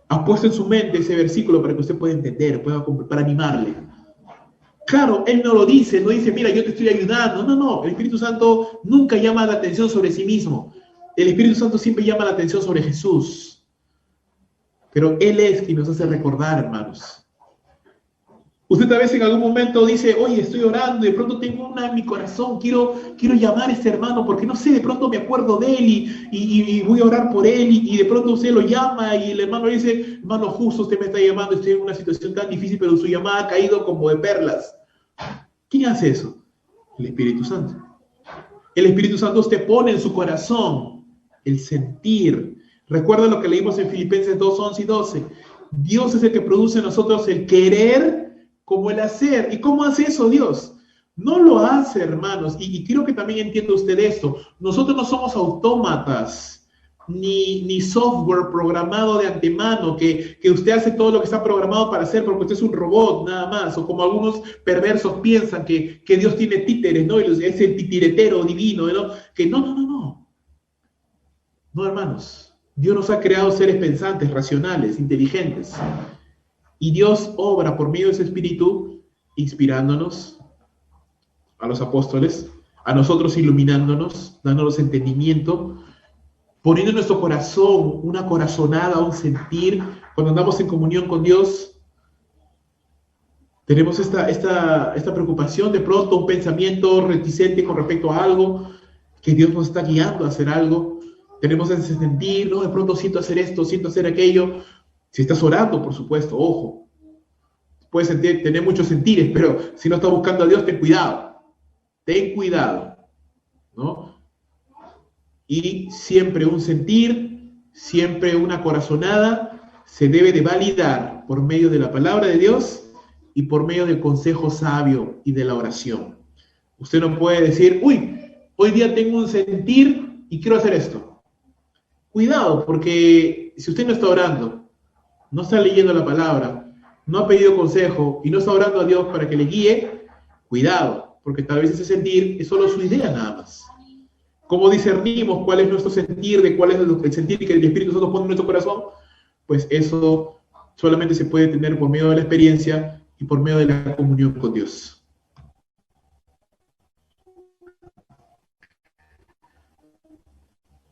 Ha puesto en su mente ese versículo para que usted pueda entender, para animarle. Claro, Él no lo dice, no dice, mira, yo te estoy ayudando. No, no, el Espíritu Santo nunca llama la atención sobre sí mismo. El Espíritu Santo siempre llama la atención sobre Jesús. Pero Él es quien nos hace recordar, hermanos. Usted tal vez en algún momento dice, oye, estoy orando y de pronto tengo una en mi corazón, quiero llamar a este hermano porque no sé, de pronto me acuerdo de él y voy a orar por él y de pronto usted lo llama y el hermano le dice, hermano, justo usted me está llamando, estoy en una situación tan difícil, pero su llamada ha caído como de perlas. ¿Quién hace eso? El Espíritu Santo. El Espíritu Santo usted pone en su corazón el sentir. Recuerda lo que leímos en Filipenses 2, 11 y 12. Dios es el que produce en nosotros el querer como el hacer. ¿Y cómo hace eso Dios? No lo hace, hermanos. Y quiero que también entienda usted esto. Nosotros no somos autómatas, ni software programado de antemano, que usted hace todo lo que está programado para hacer porque usted es un robot, nada más. O como algunos perversos piensan que Dios tiene títeres, ¿no? Y es el titiretero divino, ¿no? Que no. No, hermanos. Dios nos ha creado seres pensantes, racionales, inteligentes. Y Dios obra por medio de ese espíritu, inspirándonos a los apóstoles, a nosotros iluminándonos, dándonos entendimiento, poniendo en nuestro corazón una corazonada, un sentir. Cuando andamos en comunión con Dios, tenemos esta preocupación, de pronto un pensamiento reticente con respecto a algo, que Dios nos está guiando a hacer algo. Tenemos ese sentir, ¿no? De pronto siento hacer esto, siento hacer aquello. Si estás orando, por supuesto, ojo. Puedes tener muchos sentires, pero si no estás buscando a Dios, ten cuidado. Ten cuidado, ¿no? Y siempre un sentir, siempre una corazonada, se debe de validar por medio de la palabra de Dios y por medio del consejo sabio y de la oración. Usted no puede decir, uy, hoy día tengo un sentir y quiero hacer esto. Cuidado, porque si usted no está orando, no está leyendo la palabra, no ha pedido consejo y no está orando a Dios para que le guíe, cuidado, porque tal vez ese sentir es solo su idea nada más. ¿Cómo discernimos cuál es nuestro sentir, de cuál es el sentir que el Espíritu Santo pone en nuestro corazón? Pues eso solamente se puede tener por medio de la experiencia y por medio de la comunión con Dios.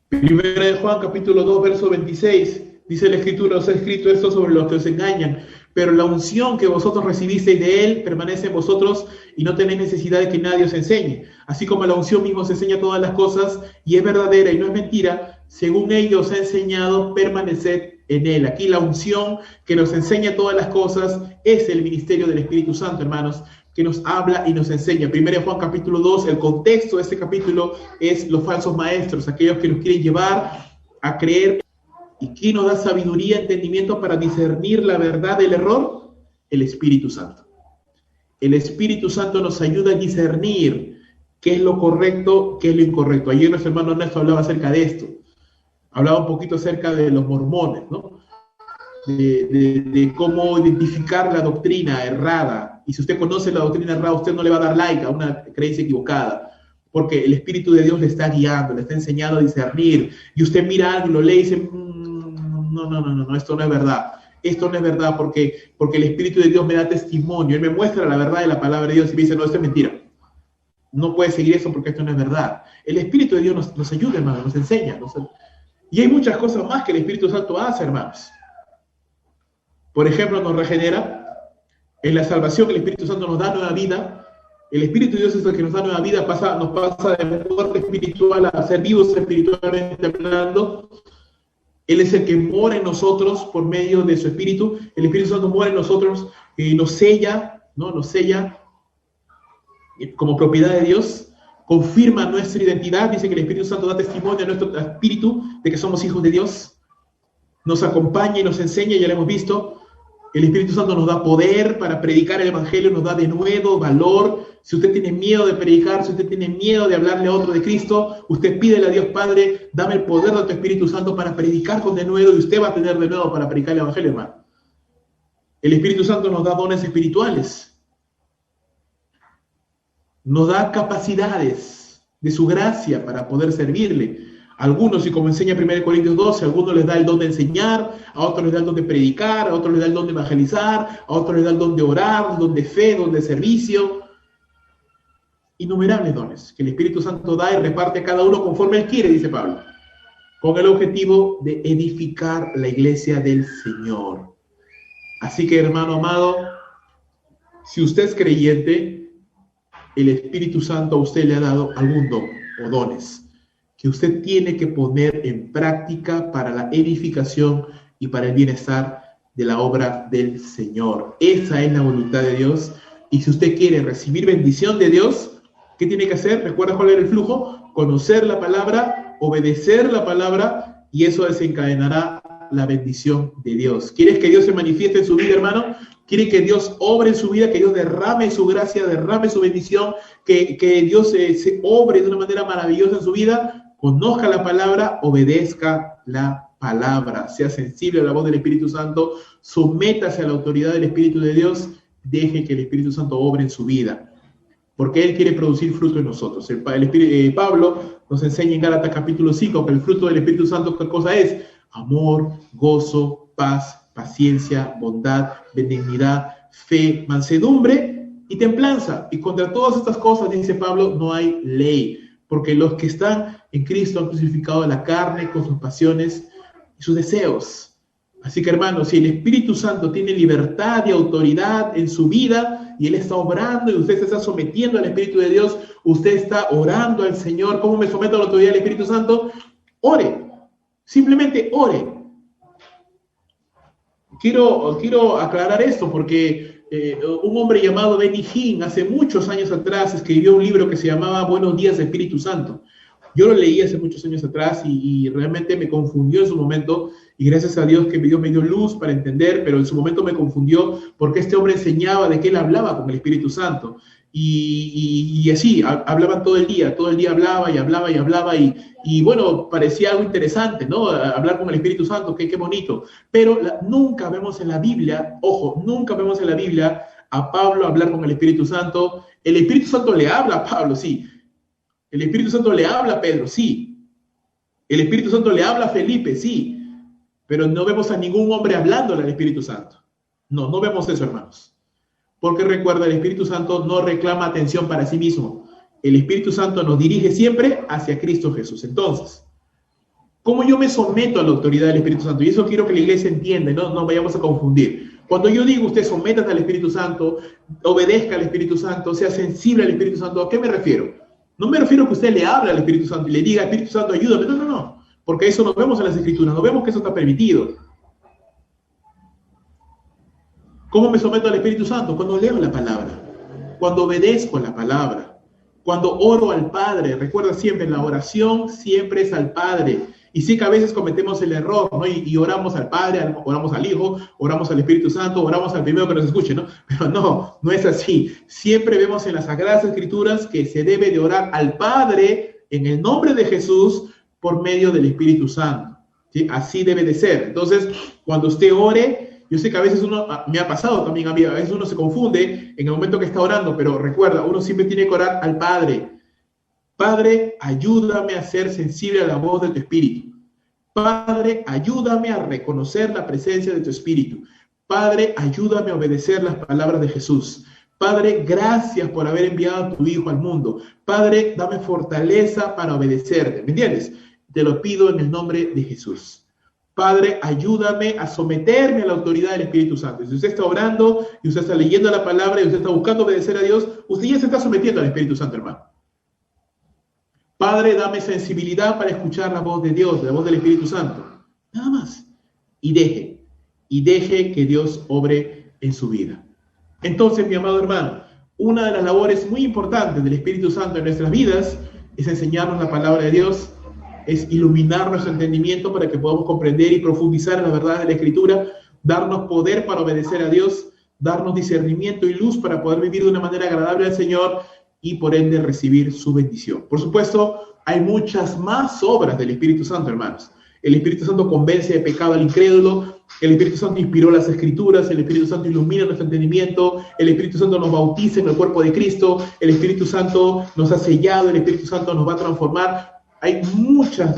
Primera de Juan, capítulo 2, verso 26, dice la Escritura, os ha escrito esto sobre los que os engañan, pero la unción que vosotros recibisteis de Él permanece en vosotros y no tenéis necesidad de que nadie os enseñe. Así como la unción misma os enseña todas las cosas y es verdadera y no es mentira, según ella os ha enseñado, permaneced en Él. Aquí la unción que nos enseña todas las cosas es el ministerio del Espíritu Santo, hermanos, que nos habla y nos enseña. Primera de Juan capítulo 2, el contexto de este capítulo es los falsos maestros, aquellos que nos quieren llevar a creer. ¿Y quién nos da sabiduría, entendimiento para discernir la verdad del error? El Espíritu Santo. El Espíritu Santo nos ayuda a discernir qué es lo correcto, qué es lo incorrecto. Ayer nuestro hermano Ernesto hablaba acerca de esto. Hablaba un poquito acerca de los mormones, ¿no? De cómo identificar la doctrina errada. Y si usted conoce la doctrina errada, usted no le va a dar like a una creencia equivocada, porque el Espíritu de Dios le está guiando, le está enseñando a discernir. Y usted mira algo, lo lee y dice, no, esto no es verdad. Esto no es verdad porque el Espíritu de Dios me da testimonio. Él me muestra la verdad de la palabra de Dios y me dice, no, esto es mentira. No puedes seguir eso porque esto no es verdad. El Espíritu de Dios nos ayuda, hermano, nos enseña. Y hay muchas cosas más que el Espíritu Santo hace, hermanos. Por ejemplo, nos regenera. En la salvación el Espíritu Santo nos da nueva vida. El Espíritu de Dios es el que nos da nueva vida, nos pasa de muerte espiritual a ser vivos espiritualmente hablando. Él es el que mora en nosotros por medio de su Espíritu. El Espíritu Santo mora en nosotros, nos sella, ¿no? Nos sella como propiedad de Dios, confirma nuestra identidad. Dice que el Espíritu Santo da testimonio a nuestro espíritu de que somos hijos de Dios. Nos acompaña y nos enseña, ya lo hemos visto. El Espíritu Santo nos da poder para predicar el Evangelio, nos da de nuevo valor. Si usted tiene miedo de predicar, si usted tiene miedo de hablarle a otro de Cristo, usted pídele a Dios Padre, dame el poder de tu Espíritu Santo para predicar con denuedo y usted va a tener de nuevo para predicar el Evangelio, hermano. El Espíritu Santo nos da dones espirituales, nos da capacidades de su gracia para poder servirle. A algunos, y como enseña 1 Corintios 12, a algunos les da el don de enseñar, a otros les da el don de predicar, a otros les da el don de evangelizar, a otros les da el don de orar, el don de fe, don de servicio. Innumerables dones que el Espíritu Santo da y reparte a cada uno conforme Él quiere, dice Pablo, con el objetivo de edificar la iglesia del Señor. Así que, hermano amado, si usted es creyente, el Espíritu Santo a usted le ha dado algún don o dones que usted tiene que poner en práctica para la edificación y para el bienestar de la obra del Señor. Esa es la voluntad de Dios. Y si usted quiere recibir bendición de Dios, ¿qué tiene que hacer? ¿Recuerda cuál era el flujo? Conocer la palabra, obedecer la palabra, y eso desencadenará la bendición de Dios. ¿Quieres que Dios se manifieste en su vida, hermano? ¿Quiere que Dios obre en su vida, que Dios derrame su gracia, derrame su bendición, que Dios se obre de una manera maravillosa en su vida? Conozca la palabra, obedezca la palabra, sea sensible a la voz del Espíritu Santo, sométase a la autoridad del Espíritu de Dios, deje que el Espíritu Santo obre en su vida, porque Él quiere producir fruto en nosotros. Pablo nos enseña en Gálatas capítulo 5 que el fruto del Espíritu Santo, ¿qué cosa es? Amor, gozo, paz, paciencia, bondad, benignidad, fe, mansedumbre y templanza. Y contra todas estas cosas, dice Pablo, no hay ley, porque los que están en Cristo han crucificado la carne con sus pasiones y sus deseos. Así que, hermanos, si el Espíritu Santo tiene libertad y autoridad en su vida y Él está obrando y usted se está sometiendo al Espíritu de Dios, usted está orando al Señor. ¿Cómo me someto a la autoridad del Espíritu Santo? Ore, simplemente ore. Quiero aclarar esto porque un hombre llamado Benny Hinn hace muchos años atrás escribió un libro que se llamaba Buenos días, Espíritu Santo. Yo lo leí hace muchos años atrás y realmente me confundió en su momento, y gracias a Dios que Dios me dio luz para entender, pero en su momento me confundió porque este hombre enseñaba de que él hablaba con el Espíritu Santo. Y así, hablaban todo el día hablaba y hablaba y hablaba y bueno, parecía algo interesante, ¿no? Hablar con el Espíritu Santo, qué bonito. Pero nunca vemos en la Biblia, ojo, nunca vemos en la Biblia a Pablo hablar con el Espíritu Santo. El Espíritu Santo le habla a Pablo, sí. El Espíritu Santo le habla a Pedro, sí. El Espíritu Santo le habla a Felipe, sí. Pero no vemos a ningún hombre hablándole al Espíritu Santo. No vemos eso, hermanos. Porque recuerda, el Espíritu Santo no reclama atención para sí mismo. El Espíritu Santo nos dirige siempre hacia Cristo Jesús. Entonces, ¿cómo yo me someto a la autoridad del Espíritu Santo? Y eso quiero que la iglesia entienda, no vayamos a confundir. Cuando yo digo usted sométate al Espíritu Santo, obedezca al Espíritu Santo, sea sensible al Espíritu Santo, ¿a qué me refiero? No me refiero a que usted le hable al Espíritu Santo y le diga, Espíritu Santo, ayúdame. No. Porque eso no vemos en las Escrituras, no vemos que eso está permitido. ¿Cómo me someto al Espíritu Santo? Cuando leo la palabra, cuando obedezco la palabra, cuando oro al Padre. Recuerda siempre, la oración siempre es al Padre. Y sí que a veces cometemos el error, ¿no? Y oramos al Padre, oramos al Hijo, oramos al Espíritu Santo, oramos al primero que nos escuche, ¿no? Pero no es así. Siempre vemos en las Sagradas Escrituras que se debe de orar al Padre en el nombre de Jesús por medio del Espíritu Santo, ¿sí? Así debe de ser. Entonces, cuando usted ore, yo sé que a veces me ha pasado también a mí, a veces uno se confunde en el momento que está orando, pero recuerda, uno siempre tiene que orar al Padre. Padre, ayúdame a ser sensible a la voz de tu Espíritu. Padre, ayúdame a reconocer la presencia de tu Espíritu. Padre, ayúdame a obedecer las palabras de Jesús. Padre, gracias por haber enviado a tu Hijo al mundo. Padre, dame fortaleza para obedecerte. ¿Me entiendes? Te lo pido en el nombre de Jesús. Padre, ayúdame a someterme a la autoridad del Espíritu Santo. Si usted está orando y usted está leyendo la palabra y usted está buscando obedecer a Dios, usted ya se está sometiendo al Espíritu Santo, hermano. Padre, dame sensibilidad para escuchar la voz de Dios, la voz del Espíritu Santo. Nada más. Y deje que Dios obre en su vida. Entonces, mi amado hermano, una de las labores muy importantes del Espíritu Santo en nuestras vidas es enseñarnos la palabra de Dios, es iluminar nuestro entendimiento para que podamos comprender y profundizar en la verdad de la Escritura, darnos poder para obedecer a Dios, darnos discernimiento y luz para poder vivir de una manera agradable al Señor y por ende recibir su bendición. Por supuesto, hay muchas más obras del Espíritu Santo, hermanos. el Espíritu Santo convence de pecado al incrédulo, el Espíritu Santo inspiró las Escrituras, el Espíritu Santo ilumina nuestro entendimiento, el Espíritu Santo nos bautiza en el cuerpo de Cristo, el Espíritu Santo nos ha sellado, el Espíritu Santo nos va a transformar. Hay muchas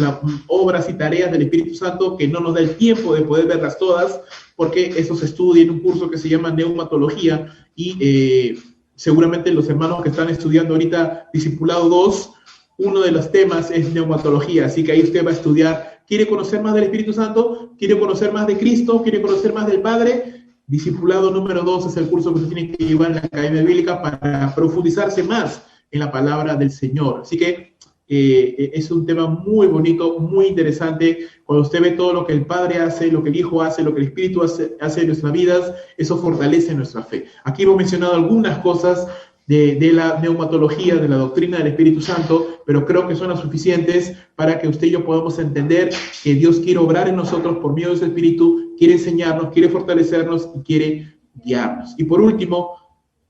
obras y tareas del Espíritu Santo que no nos da el tiempo de poder verlas todas, porque eso se estudia en un curso que se llama Neumatología, y seguramente los hermanos que están estudiando ahorita Discipulado 2, uno de los temas es Neumatología, así que ahí usted va a estudiar. ¿Quiere conocer más del Espíritu Santo? ¿Quiere conocer más de Cristo? ¿Quiere conocer más del Padre? Discipulado número 2 es el curso que usted tiene que llevar en la Academia Bíblica para profundizarse más en la palabra del Señor. Así que es un tema muy bonito, muy interesante. Cuando usted ve todo lo que el Padre hace, lo que el Hijo hace, lo que el Espíritu hace en nuestras vidas, eso fortalece nuestra fe. Aquí hemos mencionado algunas cosas de la neumatología, de la doctrina del Espíritu Santo, pero creo que son las suficientes para que usted y yo podamos entender que Dios quiere obrar en nosotros por medio de su Espíritu, quiere enseñarnos, quiere fortalecernos y quiere guiarnos. Y por último,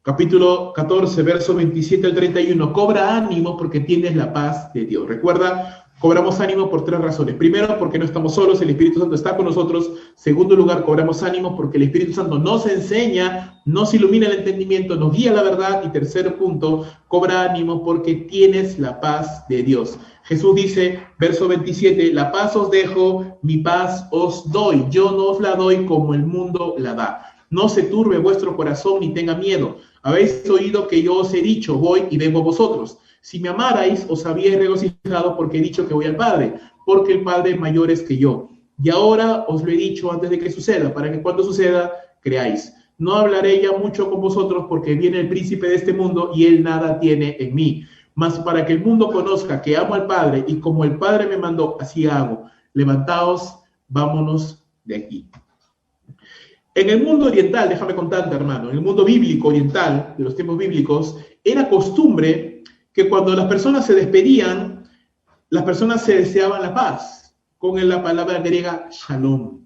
capítulo 14, verso 27 al 31, cobra ánimo porque tienes la paz de Dios. Recuerda, cobramos ánimo por 3 razones. Primero, porque no estamos solos, el Espíritu Santo está con nosotros. Segundo lugar, cobramos ánimo porque el Espíritu Santo nos enseña, nos ilumina el entendimiento, nos guía a la verdad. Y tercer punto, cobra ánimo porque tienes la paz de Dios. Jesús dice, verso 27, la paz os dejo, mi paz os doy. Yo no os la doy como el mundo la da. No se turbe vuestro corazón ni tenga miedo. Habéis oído que yo os he dicho, voy y vengo a vosotros. Si me amarais, os habíais regocijado porque he dicho que voy al Padre, porque el Padre mayor es que yo. Y ahora os lo he dicho antes de que suceda, para que cuando suceda, creáis. No hablaré ya mucho con vosotros, porque viene el príncipe de este mundo y él nada tiene en mí. Mas para que el mundo conozca que amo al Padre, y como el Padre me mandó, así hago. Levantaos, vámonos de aquí. En el mundo oriental, déjame contarte, hermano, en el mundo bíblico oriental, de los tiempos bíblicos, era costumbre que cuando las personas se despedían, las personas se deseaban la paz, con la palabra griega shalom.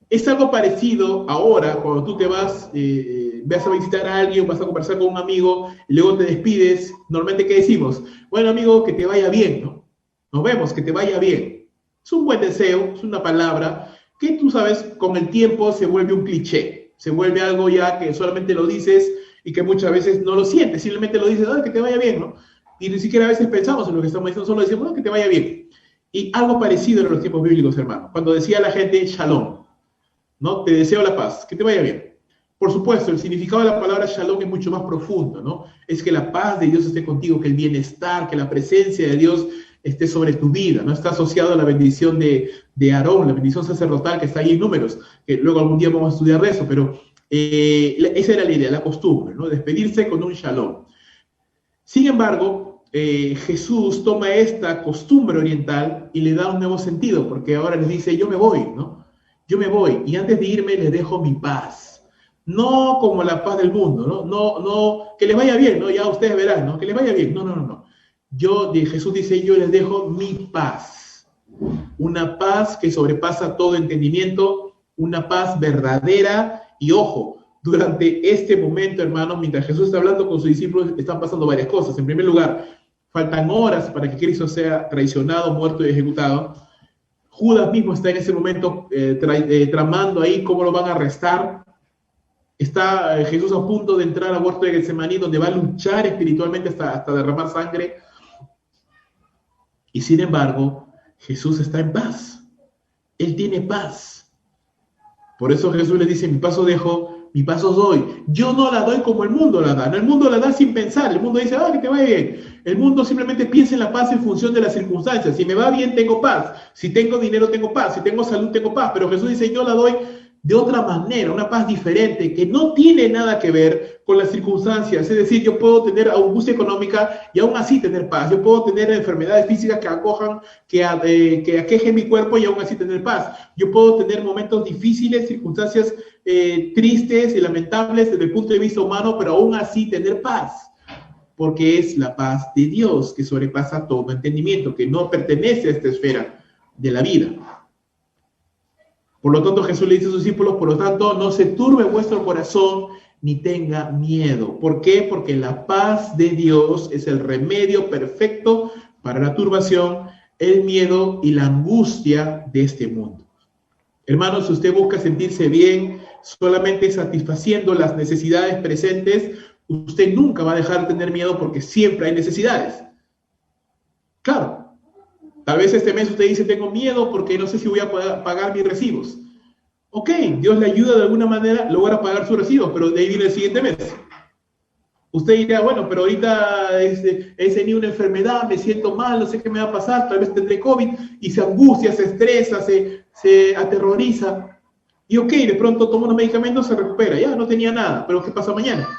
Es algo parecido ahora, cuando tú te vas a visitar a alguien, vas a conversar con un amigo, y luego te despides, normalmente, ¿qué decimos? Bueno, amigo, que te vaya bien, ¿no? Nos vemos, que te vaya bien. Es un buen deseo, es una palabra que tú sabes, con el tiempo se vuelve un cliché, se vuelve algo ya que solamente lo dices y que muchas veces no lo sientes, simplemente lo dices, que te vaya bien, ¿no? Y ni siquiera a veces pensamos en lo que estamos diciendo, solo decimos, que te vaya bien. Y algo parecido en los tiempos bíblicos, hermano, cuando decía la gente, shalom, ¿no? Te deseo la paz, que te vaya bien. Por supuesto, el significado de la palabra shalom es mucho más profundo, ¿no? Es que la paz de Dios esté contigo, que el bienestar, que la presencia de Dios esté sobre tu vida, ¿no? Está asociado a la bendición de Aarón, la bendición sacerdotal que está ahí en Números, que luego algún día vamos a estudiar de eso, pero esa era la idea, la costumbre, ¿no? Despedirse con un shalom. Sin embargo, Jesús toma esta costumbre oriental y le da un nuevo sentido, porque ahora les dice, yo me voy, ¿no? Yo me voy, y antes de irme les dejo mi paz. No como la paz del mundo, no, que les vaya bien, ¿no? Ya ustedes verán, ¿no? Que les vaya bien, no. Jesús dice, yo les dejo mi paz, una paz que sobrepasa todo entendimiento, una paz verdadera. Y ojo, durante este momento, hermanos, mientras Jesús está hablando con sus discípulos, están pasando varias cosas. En primer lugar, faltan horas para que Cristo sea traicionado, muerto y ejecutado. Judas mismo está en ese momento tramando ahí cómo lo van a arrestar. Está Jesús a punto de entrar al huerto de Getsemaní, donde va a luchar espiritualmente hasta derramar sangre. Y sin embargo, Jesús está en paz. Él tiene paz. Por eso Jesús le dice, mi paz os dejo, mi paz os doy. Yo no la doy como el mundo la da. No, el mundo la da sin pensar. El mundo dice, que te vaya bien. El mundo simplemente piensa en la paz en función de las circunstancias. Si me va bien, tengo paz. Si tengo dinero, tengo paz. Si tengo salud, tengo paz. Pero Jesús dice, yo la doy de otra manera, una paz diferente, que no tiene nada que ver con las circunstancias. Es decir, yo puedo tener angustia económica y aún así tener paz. Yo puedo tener enfermedades físicas que aquejen mi cuerpo y aún así tener paz. Yo puedo tener momentos difíciles, circunstancias tristes y lamentables desde el punto de vista humano, pero aún así tener paz. Porque es la paz de Dios que sobrepasa todo entendimiento, que no pertenece a esta esfera de la vida. Por lo tanto, Jesús le dice a sus discípulos, por lo tanto, no se turbe vuestro corazón ni tenga miedo. ¿Por qué? Porque la paz de Dios es el remedio perfecto para la turbación. el miedo y la angustia de este mundo. Hermanos, si usted busca sentirse bien solamente satisfaciendo las necesidades presentes, usted nunca va a dejar de tener miedo porque siempre hay necesidades. Claro, tal vez este mes usted dice, tengo miedo porque no sé si voy a poder pagar mis recibos. Ok, Dios le ayuda de alguna manera, logra pagar sus recibos, pero de ahí viene el siguiente mes. Usted dirá, bueno, pero ahorita he tenido una enfermedad, me siento mal, no sé qué me va a pasar, tal vez tendré COVID, y se angustia, se estresa, se aterroriza. Y ok, de pronto toma unos medicamentos, se recupera, ya no tenía nada, pero ¿qué pasa mañana?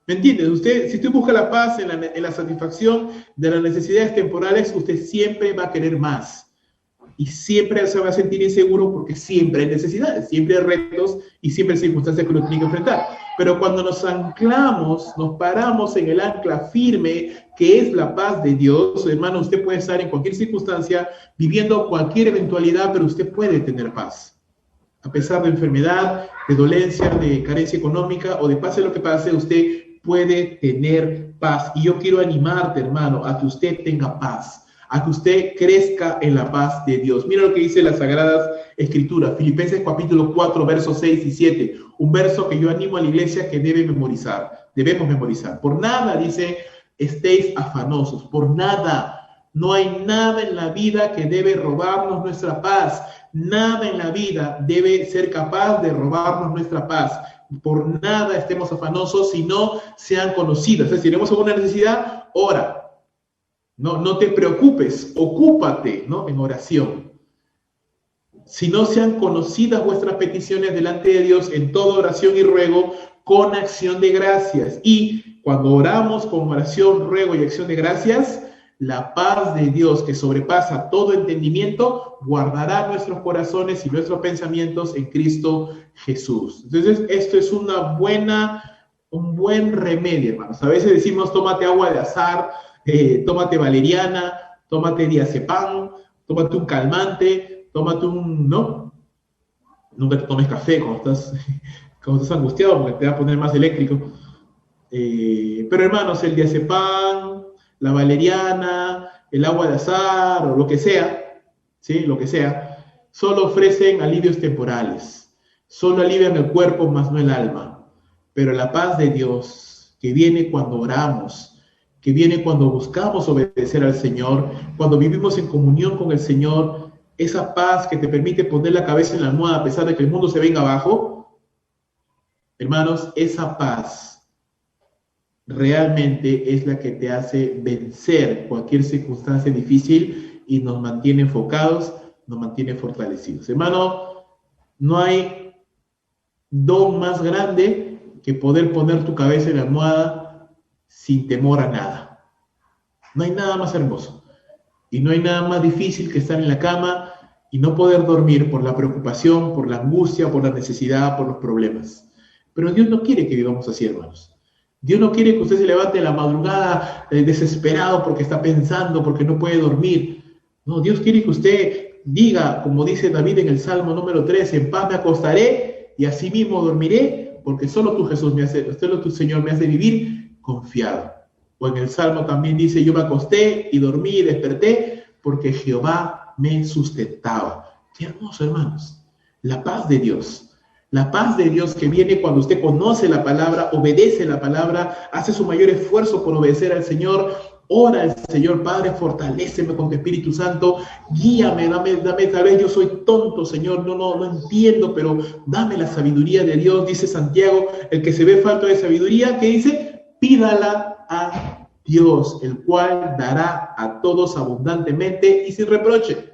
¿Me entiendes? Si usted busca la paz en la satisfacción de las necesidades temporales, usted siempre va a querer más. Y siempre se va a sentir inseguro porque siempre hay necesidades, siempre hay retos y siempre hay circunstancias que uno tiene que enfrentar. Pero cuando nos anclamos, nos paramos en el ancla firme, que es la paz de Dios, hermano, usted puede estar en cualquier circunstancia, viviendo cualquier eventualidad, pero usted puede tener paz. A pesar de enfermedad, de dolencia, de carencia económica o de pase lo que pase, usted puede tener paz. Y yo quiero animarte, hermano, a que usted tenga paz, a que usted crezca en la paz de Dios. Mira lo que dice las Sagradas Escrituras, Filipenses capítulo 4, versos 6 y 7, un verso que yo animo a la iglesia que debemos memorizar. Por nada, dice, estéis afanosos, por nada. No hay nada en la vida que debe robarnos nuestra paz. Nada en la vida debe ser capaz de robarnos nuestra paz. Por nada estemos afanosos si no sean conocidas. Es decir, tenemos alguna necesidad, ora. No te preocupes, ocúpate, ¿no?, en oración. Si no sean conocidas vuestras peticiones delante de Dios en toda oración y ruego con acción de gracias. Y cuando oramos con oración, ruego y acción de gracias, la paz de Dios que sobrepasa todo entendimiento guardará nuestros corazones y nuestros pensamientos en Cristo Jesús. Entonces, esto es un buen remedio, hermanos. A veces decimos, tómate agua de azahar, tómate valeriana, tómate diazepam, tómate un calmante, tómate ¿no? Nunca te tomes café cuando estás angustiado porque te va a poner más eléctrico. Pero hermanos, el diazepam, la valeriana, el agua de azahar o lo que sea, ¿sí? Lo que sea, solo ofrecen alivios temporales, solo alivian el cuerpo, más no el alma. Pero la paz de Dios, que viene cuando oramos, que viene cuando buscamos obedecer al Señor, cuando vivimos en comunión con el Señor, esa paz que te permite poner la cabeza en la almohada a pesar de que el mundo se venga abajo, hermanos, esa paz realmente es la que te hace vencer cualquier circunstancia difícil y nos mantiene enfocados, nos mantiene fortalecidos. Hermano, no hay don más grande que poder poner tu cabeza en la almohada sin temor a nada. No hay nada más hermoso y no hay nada más difícil que estar en la cama y no poder dormir por la preocupación, por la angustia, por la necesidad, por los problemas. Pero Dios no quiere que vivamos así, hermanos. Dios no quiere que usted se levante en la madrugada desesperado porque está pensando, porque no puede dormir. No, Dios quiere que usted diga, como dice David en el Salmo número 13, en paz me acostaré y así mismo dormiré, porque solo tú, Jesús, solo tu Señor, me hace vivir confiado. O en el Salmo también dice, yo me acosté y dormí y desperté porque Jehová me sustentaba. Qué hermoso, hermanos. La paz de Dios que viene cuando usted conoce la palabra, obedece la palabra, hace su mayor esfuerzo por obedecer al Señor, ora al Señor, Padre, fortaléceme con tu Espíritu Santo, guíame, dame, tal vez yo soy tonto, Señor, no entiendo, pero dame la sabiduría de Dios. Dice Santiago, el que se ve falto de sabiduría, ¿qué dice? Pídala a Dios, el cual dará a todos abundantemente y sin reproche.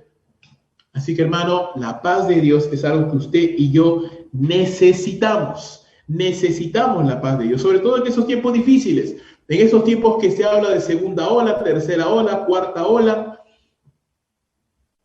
Así que, hermano, la paz de Dios es algo que usted y yo necesitamos. Necesitamos la paz de Dios, sobre todo en esos tiempos difíciles, en esos tiempos que se habla de segunda ola, tercera ola, cuarta ola,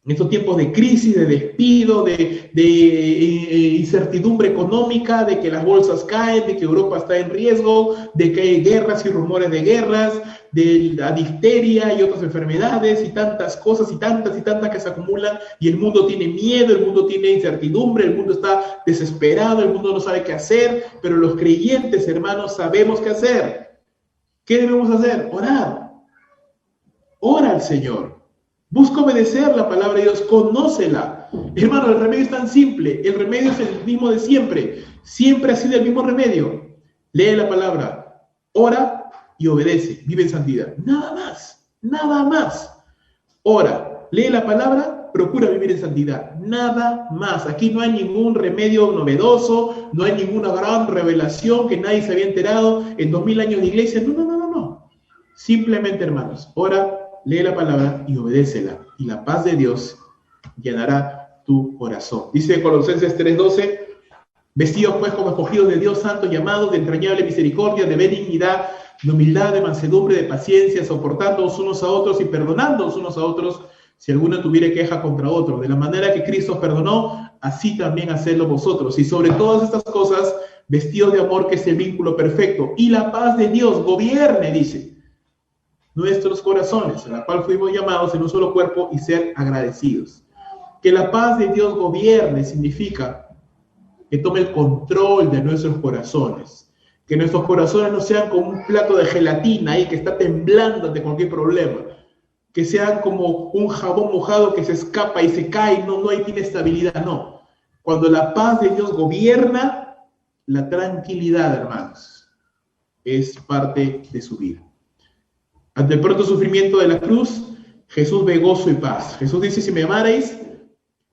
en estos tiempos de crisis, de despido, de incertidumbre económica, de que las bolsas caen, de que Europa está en riesgo, de que hay guerras y rumores de guerras, de la difteria y otras enfermedades y tantas cosas y tantas que se acumulan y el mundo tiene miedo, el mundo tiene incertidumbre, el mundo está desesperado, el mundo no sabe qué hacer, pero los creyentes, hermanos, sabemos qué hacer. ¿Qué debemos hacer? Orar. Ora al Señor. Busca obedecer la palabra de Dios, conócela. Hermano, el remedio es tan simple, el remedio es el mismo de siempre. Siempre ha sido el mismo remedio. Lee la palabra, ora y obedece, vive en santidad. Nada más, nada más. Ora, lee la palabra, procura vivir en santidad. Nada más. Aquí no hay ningún remedio novedoso, no hay ninguna gran revelación que nadie se había enterado en 2000 años de iglesia. No, no, no, no, no. Simplemente, hermanos, ora, lee la palabra y obedécela. Y la paz de Dios llenará tu corazón. Dice Colosenses 3:12, vestidos pues como escogidos de Dios, santos, llamados de entrañable misericordia, de benignidad, de humildad, de mansedumbre, de paciencia, soportándoos unos a otros y perdonándoos unos a otros, si alguno tuviera queja contra otro. De la manera que Cristo os perdonó, así también hacedlo vosotros. Y sobre todas estas cosas, vestidos de amor, que es el vínculo perfecto. Y la paz de Dios gobierne, dice, nuestros corazones, en la cual fuimos llamados en un solo cuerpo, y ser agradecidos. Que la paz de Dios gobierne significa que tome el control de nuestros corazones. Que nuestros corazones no sean como un plato de gelatina ahí que está temblando ante cualquier problema. Que sean como un jabón mojado que se escapa y se cae, no hay tiene estabilidad, no. Cuando la paz de Dios gobierna, la tranquilidad, hermanos, es parte de su vida. Ante el pronto sufrimiento de la cruz, Jesús ve gozo y paz. Jesús dice, si me amarais,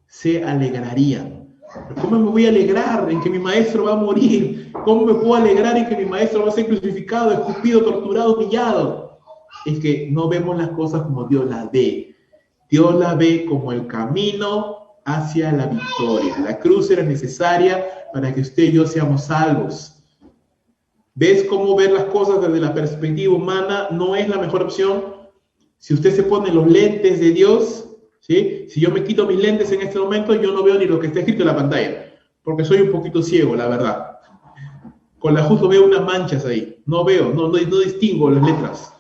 se alegrarían. ¿Cómo me voy a alegrar en que mi maestro va a morir? ¿Cómo me puedo alegrar en que mi maestro va a ser crucificado, escupido, torturado, humillado? Es que no vemos las cosas como Dios las ve. Dios las ve como el camino hacia la victoria. La cruz era necesaria para que usted y yo seamos salvos. ¿Ves cómo ver las cosas desde la perspectiva humana no es la mejor opción? Si usted se pone los lentes de Dios, ¿sí? Si yo me quito mis lentes en este momento, yo no veo ni lo que está escrito en la pantalla, porque soy un poquito ciego, la verdad. Con la justo veo unas manchas ahí. No veo, no distingo las letras.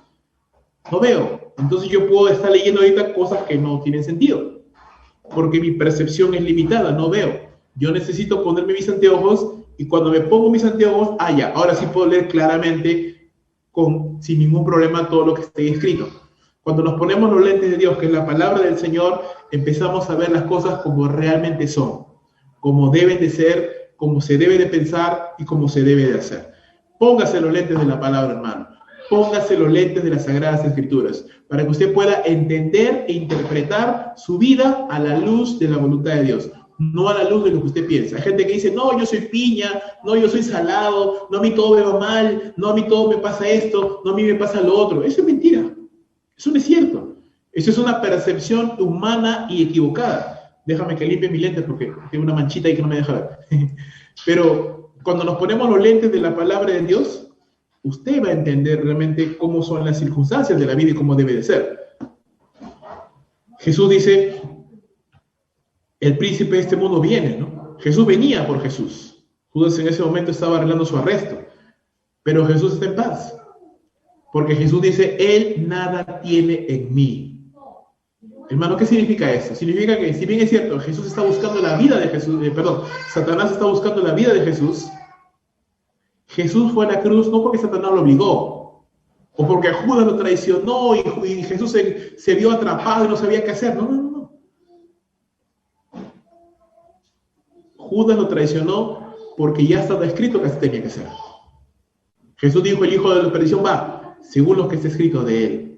No veo. Entonces yo puedo estar leyendo ahorita cosas que no tienen sentido, porque mi percepción es limitada, no veo. Yo necesito ponerme mis anteojos, y cuando me pongo mis anteojos, ya, ahora sí puedo leer claramente, sin ningún problema, todo lo que esté escrito. Cuando nos ponemos los lentes de Dios, que es la palabra del Señor, empezamos a ver las cosas como realmente son, como deben de ser, como se debe de pensar y como se debe de hacer. Póngase los lentes de la palabra, hermano. Póngase los lentes de las Sagradas Escrituras, para que usted pueda entender e interpretar su vida a la luz de la voluntad de Dios, no a la luz de lo que usted piensa. Hay gente que dice, no, yo soy piña, no, yo soy salado, no, a mí todo me va mal, no, a mí todo me pasa esto, no, a mí me pasa lo otro. Eso es mentira. Eso no es cierto. Eso es una percepción humana y equivocada. Déjame que limpie mis lentes porque tengo una manchita ahí que no me deja ver. Pero cuando nos ponemos los lentes de la palabra de Dios, usted va a entender realmente cómo son las circunstancias de la vida y cómo debe de ser. Jesús dice, el príncipe de este mundo viene, ¿no? Jesús venía por Jesús. Judas en ese momento estaba arreglando su arresto. Pero Jesús está en paz. Porque Jesús dice, Él nada tiene en mí. Hermano, ¿qué significa eso? Significa que, si bien es cierto, Jesús está buscando la vida de Jesús, Satanás está buscando la vida de Jesús. Jesús fue a la cruz no porque Satanás lo obligó, o porque Judas lo traicionó y Jesús se vio atrapado y no sabía qué hacer. No, no, no. Judas lo traicionó porque ya estaba escrito que así tenía que ser. Jesús dijo, el hijo de la perdición va, según lo que está escrito de él.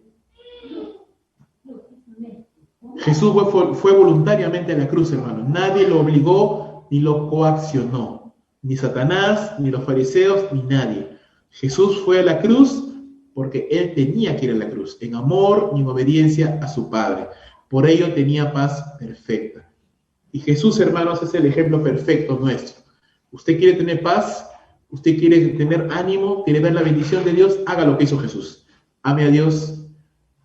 Jesús fue voluntariamente a la cruz, hermano. Nadie lo obligó ni lo coaccionó. Ni Satanás, ni los fariseos, ni nadie. Jesús fue a la cruz porque él tenía que ir a la cruz, en amor y en obediencia a su Padre. Por ello tenía paz perfecta. Y Jesús, hermanos, es el ejemplo perfecto nuestro. ¿Usted quiere tener paz? ¿Usted quiere tener ánimo? ¿Quiere ver la bendición de Dios? Haga lo que hizo Jesús. Ame a Dios,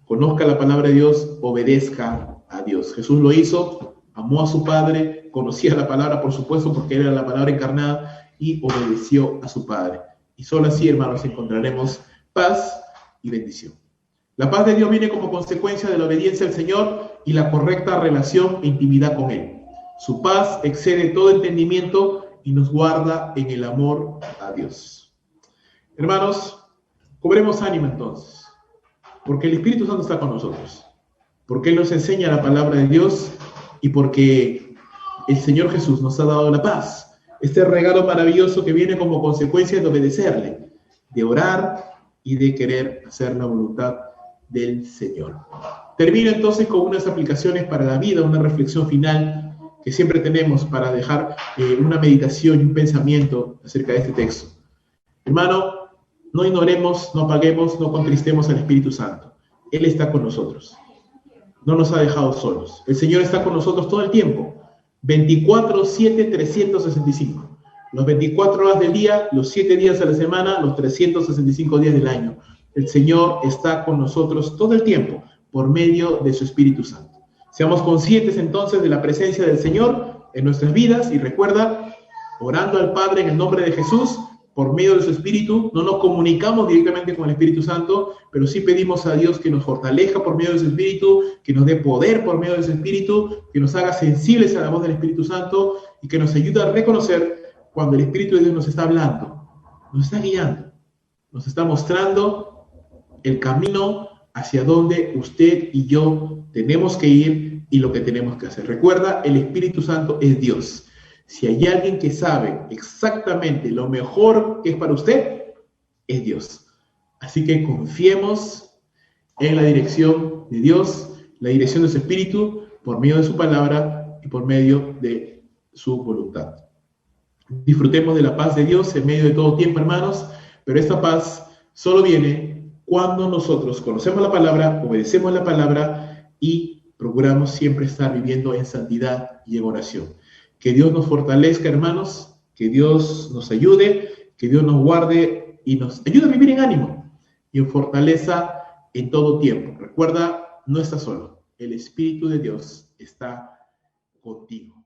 conozca la palabra de Dios, obedezca a Dios. Jesús lo hizo, amó a su Padre, conocía la palabra, por supuesto, porque era la palabra encarnada, y obedeció a su Padre. Y solo así, hermanos, encontraremos paz y bendición. La paz de Dios viene como consecuencia de la obediencia al Señor y la correcta relación e intimidad con Él. Su paz excede todo entendimiento y nos guarda en el amor a Dios. Hermanos, cobremos ánimo entonces, porque el Espíritu Santo está con nosotros. porque Él nos enseña la palabra de Dios y porque el Señor Jesús nos ha dado la paz. Este regalo maravilloso que viene como consecuencia de obedecerle, de orar y de querer hacer la voluntad del Señor. Termino entonces con unas aplicaciones para la vida, una reflexión final que siempre tenemos para dejar una meditación y un pensamiento acerca de este texto. Hermano, no ignoremos, no apaguemos, no contristemos al Espíritu Santo. Él está con nosotros. No nos ha dejado solos. El Señor está con nosotros todo el tiempo. 24/7, 365. Los 24 horas del día, los 7 días a la semana, los 365 días del año. El Señor está con nosotros todo el tiempo por medio de su Espíritu Santo. Seamos conscientes entonces de la presencia del Señor en nuestras vidas y recuerda, orando al Padre en el nombre de Jesús, por medio de su Espíritu, no nos comunicamos directamente con el Espíritu Santo, pero sí pedimos a Dios que nos fortalezca por medio de su Espíritu, que nos dé poder por medio de su Espíritu, que nos haga sensibles a la voz del Espíritu Santo y que nos ayude a reconocer cuando el Espíritu de Dios nos está hablando, nos está guiando, nos está mostrando el camino hacia donde usted y yo tenemos que ir y lo que tenemos que hacer. Recuerda, el Espíritu Santo es Dios. Si hay alguien que sabe exactamente lo mejor que es para usted, es Dios. Así que confiemos en la dirección de Dios, la dirección de su Espíritu, por medio de su palabra y por medio de su voluntad. Disfrutemos de la paz de Dios en medio de todo tiempo, hermanos, pero esta paz solo viene cuando nosotros conocemos la palabra, obedecemos la palabra y procuramos siempre estar viviendo en santidad y en oración. Que Dios nos fortalezca, hermanos, que Dios nos ayude, que Dios nos guarde y nos ayude a vivir en ánimo y en fortaleza en todo tiempo. Recuerda, no estás solo, el Espíritu de Dios está contigo.